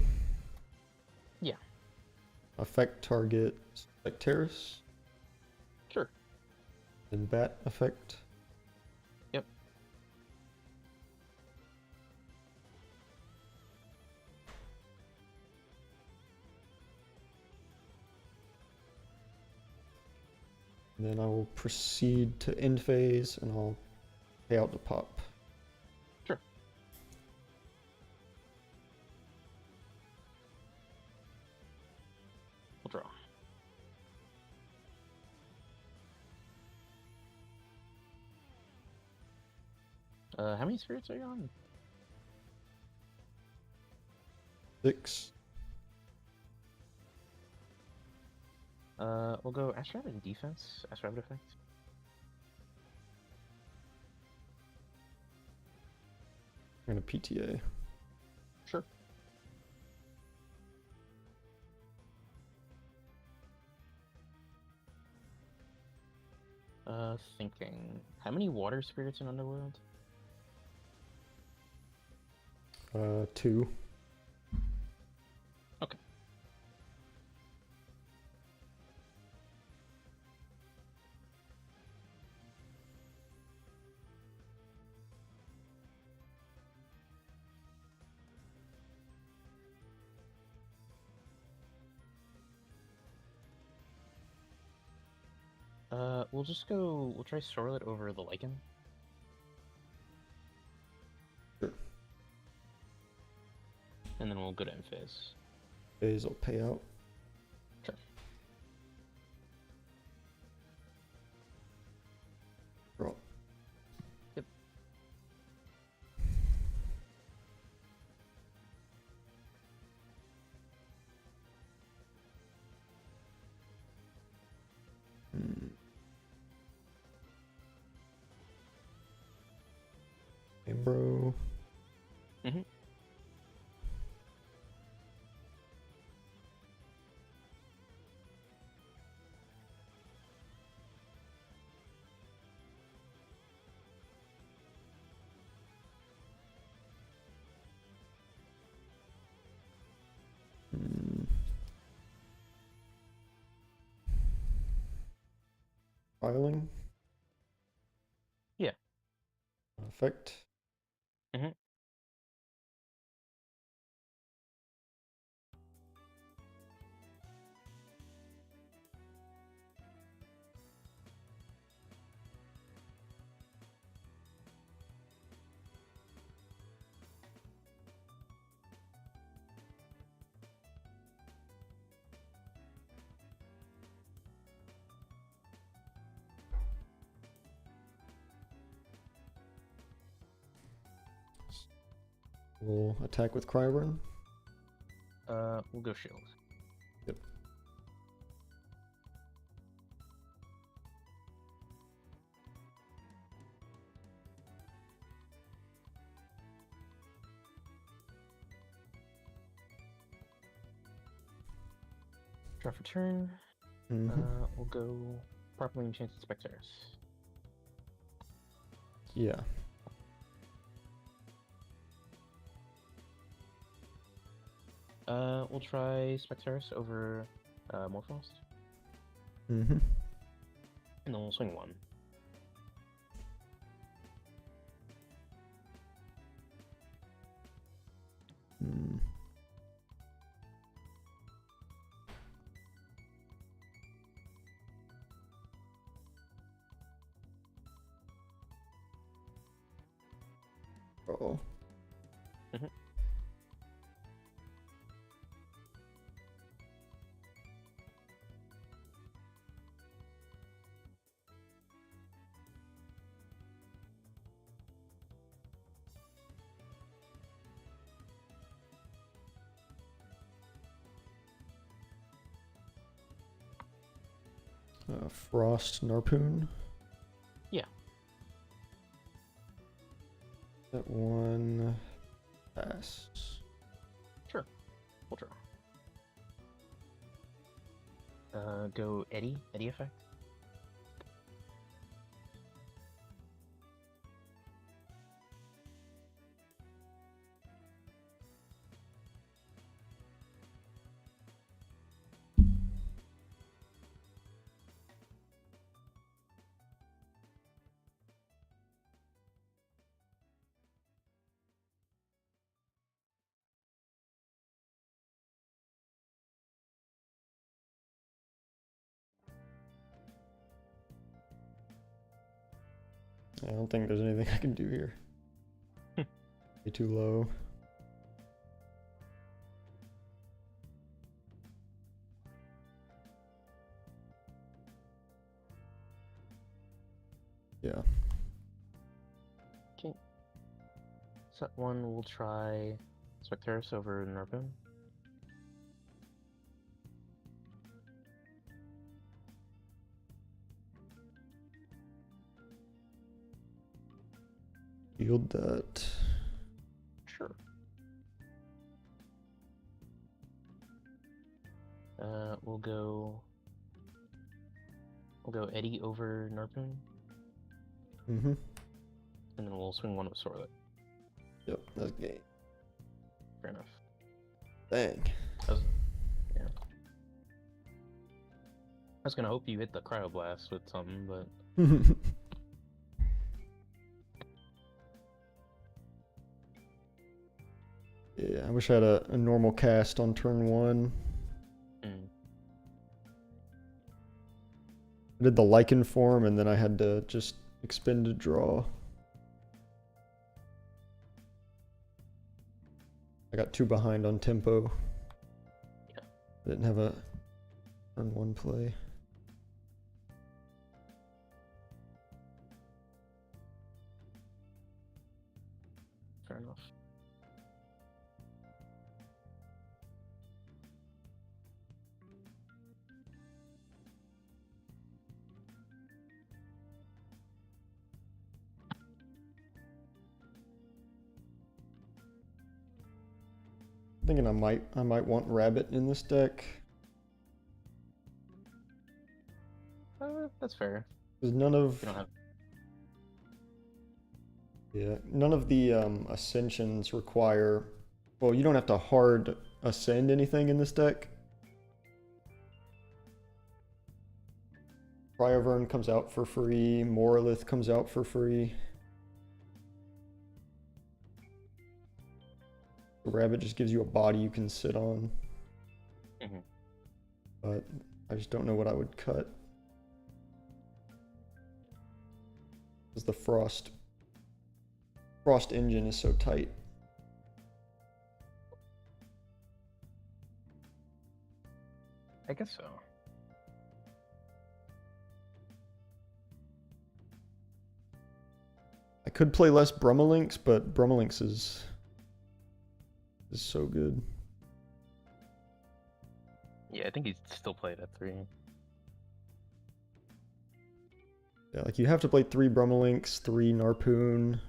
Yeah. Affect target Spectaris. Sure. Then Bat effect. Yep. And then I will proceed to end phase and I'll pay out the pop. Sure. We'll draw. How many spirits are you on? 6. We'll go Astrab in defense. Astrab effect. I'm gonna PTA. Sure. Thinking. How many water spirits in Underworld? 2. Okay. We'll just go. We'll try Sorlet over the Lycan. Sure. And then we'll go to end phase. Phase will pay out. Sure. Draw. Yep. Ambro. Mm-hmm. Filing. Yeah. Effect. Mm-hmm. We'll attack with Cryoburn. We'll go shield. Yep. Draw for turn. Mm-hmm. We'll go properly enchanted specters. Yeah. We'll try Spectaris over Morphrost. Mm-hmm. And then we'll swing one. Mm. Oh. Mhm. Frost Narpoon. Yeah. That one pass. Sure. We'll draw. Go Eddy effect. I don't think there's anything I can do here. Way too low. Yeah. Okay. Set one, we'll try Spectaris over Narpoon. Yield that. Sure. We'll go Eddy over Narpoon, Mm-hmm. and then we'll swing one with Sorlet. Yep, that's game. Fair enough. Dang. Yeah. I was gonna hope you hit the Cryoblast with something, but Yeah, I wish I had a normal cast on turn one. I did the Lichen form and then I had to just expend a draw. I got 2 behind on tempo. Yeah. I didn't have a turn 1 play. Fair enough. Thinking I might want Rabbit in this deck. That's fair. Because none of You don't have. Yeah, none of the ascensions require. Well, you don't have to hard ascend anything in this deck. Cryovern comes out for free. Morolith comes out for free. The Rabbit just gives you a body you can sit on. Mm-hmm. But I just don't know what I would cut. Because the Frost engine is so tight. I guess so. I could play less Brummelinks, but Brummelinks is is so good. Yeah, I think he's still played at 3. Yeah, like you have to play 3 Brummelinks, 3 Narpoon.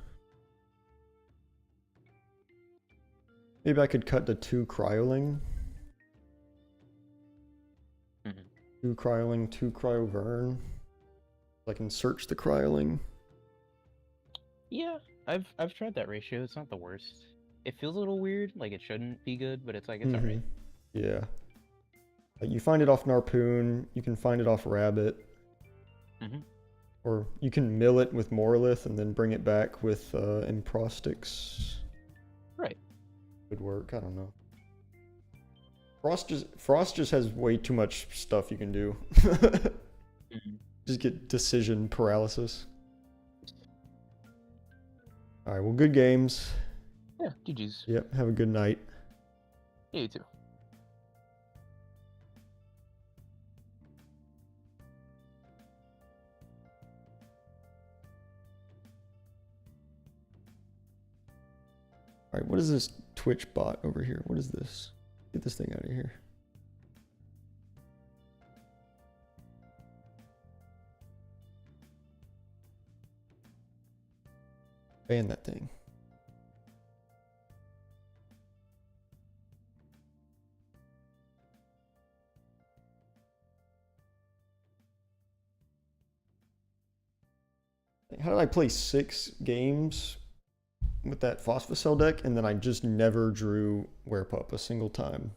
Maybe I could cut to 2 Cryoling. 2 Cryoling, 2 Cryovern. I can search the Cryoling. Yeah, I've tried that ratio. It's not the worst. It feels a little weird, like it shouldn't be good, but it's like it's alright. Yeah. Like you find it off Narpoon, you can find it off Rabbit. Or you can mill it with Morlith and then bring it back with Improstix. Right. Would work, I don't know. Frost just has way too much stuff you can do. Just get decision paralysis. Alright, well, good games. Yeah, GG's. Yep, have a good night. Yeah, you too. Alright, what is this Twitch bot over here? What is this? Get this thing out of here. Ban that thing. How did I play 6 games with that Phosphocell deck and then I just never drew Werepup a single time?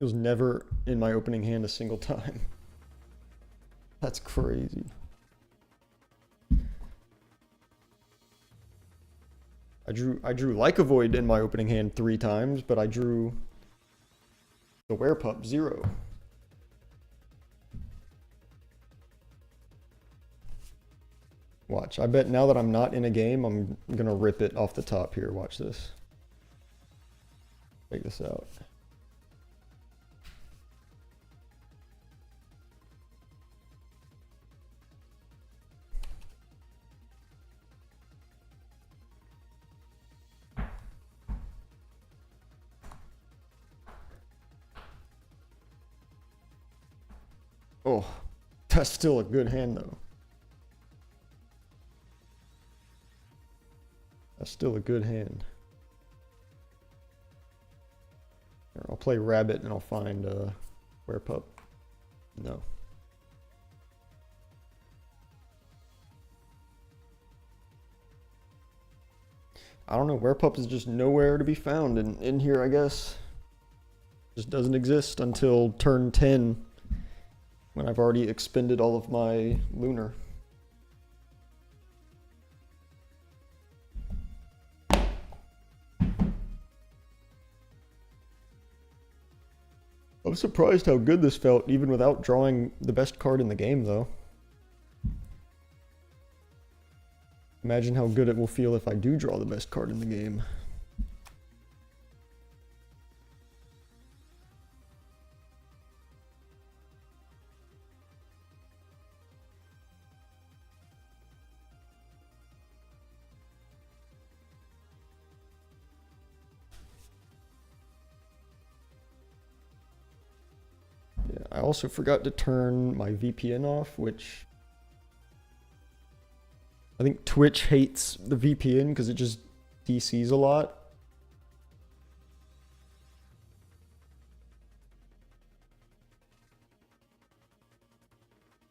It was never in my opening hand a single time. That's crazy. I drew Lycovoid in my opening hand 3 times, but I drew the Werepup 0. Watch, I bet now that I'm not in a game, I'm gonna rip it off the top here. Watch this. Check this out. Oh, that's still a good hand though. That's still a good hand. Here, I'll play Rabbit and I'll find Werepup. No. I don't know, Werepup is just nowhere to be found in here, I guess. Just doesn't exist until turn 10 when I've already expended all of my Lunar. I'm surprised how good this felt, even without drawing the best card in the game, though. Imagine how good it will feel if I do draw the best card in the game. Yeah, I also forgot to turn my VPN off, which I think Twitch hates the VPN because it just DCs a lot.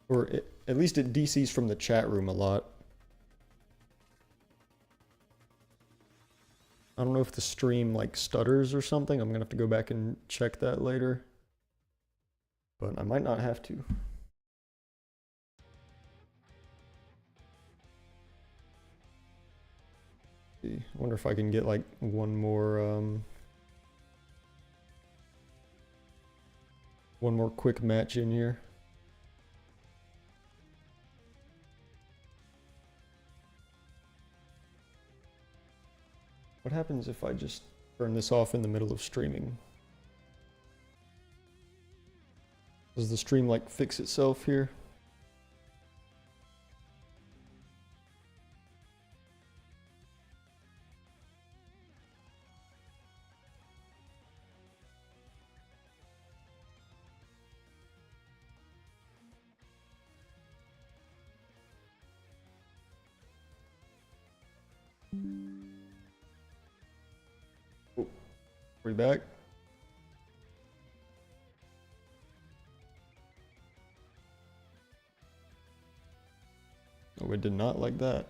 Or at least it DCs from the chat room a lot. I don't know if the stream like stutters or something. I'm gonna have to go back and check that later. But I might not have to. I wonder if I can get like one more quick match in here. What happens if I just turn this off in the middle of streaming? Does the stream like fix itself here? Oh, we back? Oh, we did not like that.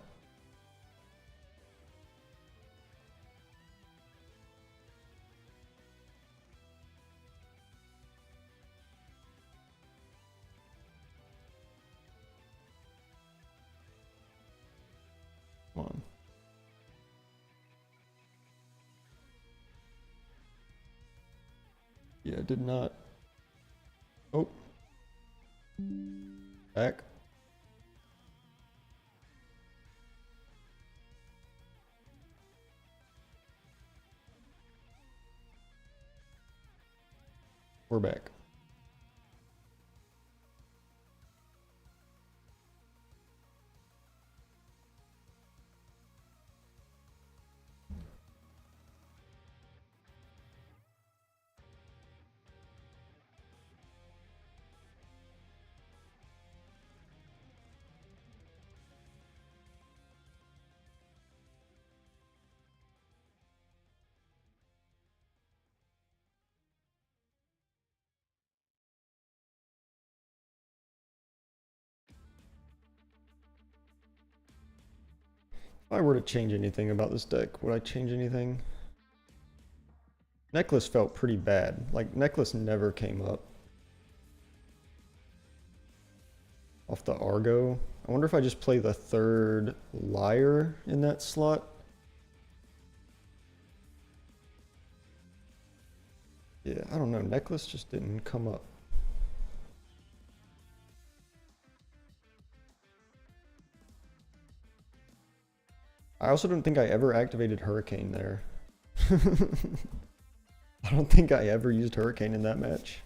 Come on. Yeah, did not. Oh. Back. We're back. If I were to change anything about this deck, would I change anything? Necklace felt pretty bad. Like, Necklace never came up. Off the Argo. I wonder if I just play the third Liar in that slot. Yeah, I don't know. Necklace just didn't come up. I also don't think I ever activated Hurricane there. I don't think I ever used Hurricane in that match.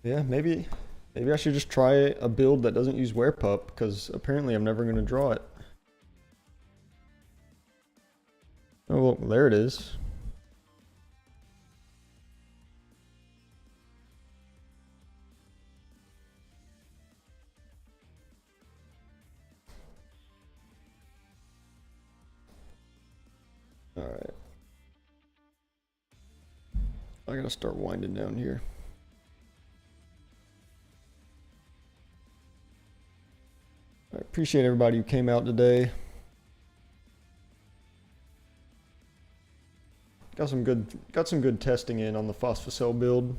Yeah, maybe I should just try a build that doesn't use Werepup, because apparently I'm never going to draw it. Oh, well, there it is. Alright. I gotta start winding down here. I appreciate everybody who came out today. Got some good testing in on the Phosphocell build.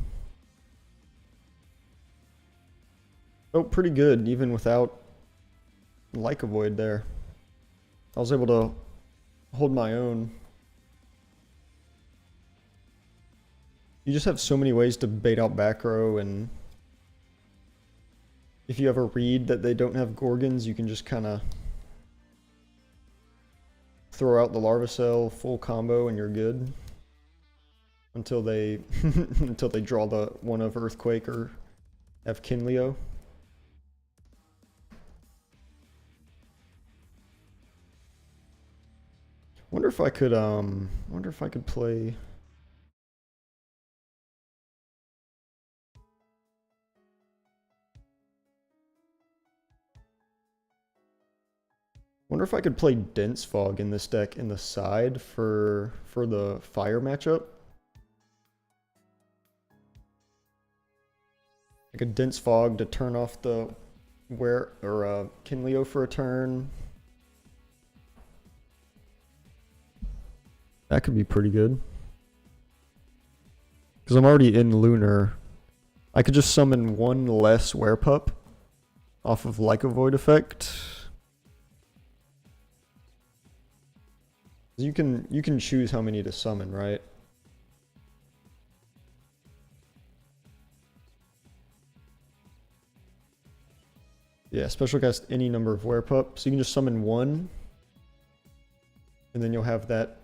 Oh, pretty good, even without Like a Void there. I was able to hold my own. You just have so many ways to bait out back row, and if you ever read that they don't have Gorgons, you can just kind of throw out the Larva Cell, full combo, and you're good. Until they until they draw the one of Earthquake or have Kinleo. Wonder if I could play. Wonder if I could play Dense Fog in this deck in the side for the fire matchup. Like a Dense Fog to turn off the Kinleo for a turn. That could be pretty good. Because I'm already in Lunar. I could just summon one less Werepup off of Like a Void effect. You can choose how many to summon, right? Yeah, special cast any number of Werepup. So you can just summon one. And then you'll have that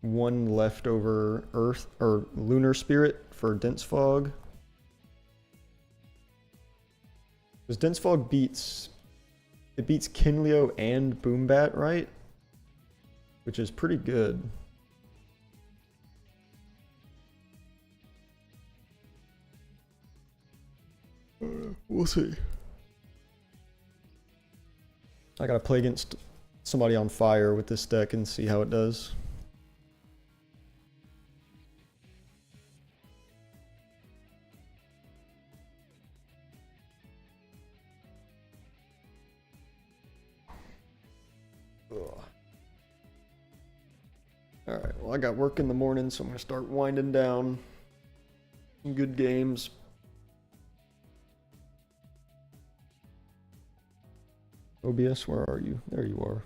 one leftover Earth or Lunar Spirit for Dense Fog. Because Dense Fog beats It beats Kinleo and Boombat, right? Which is pretty good. We'll see. I gotta play against somebody on fire with this deck and see how it does. Alright, well I got work in the morning, so I'm gonna start winding down. Some good games. OBS, where are you? There you are.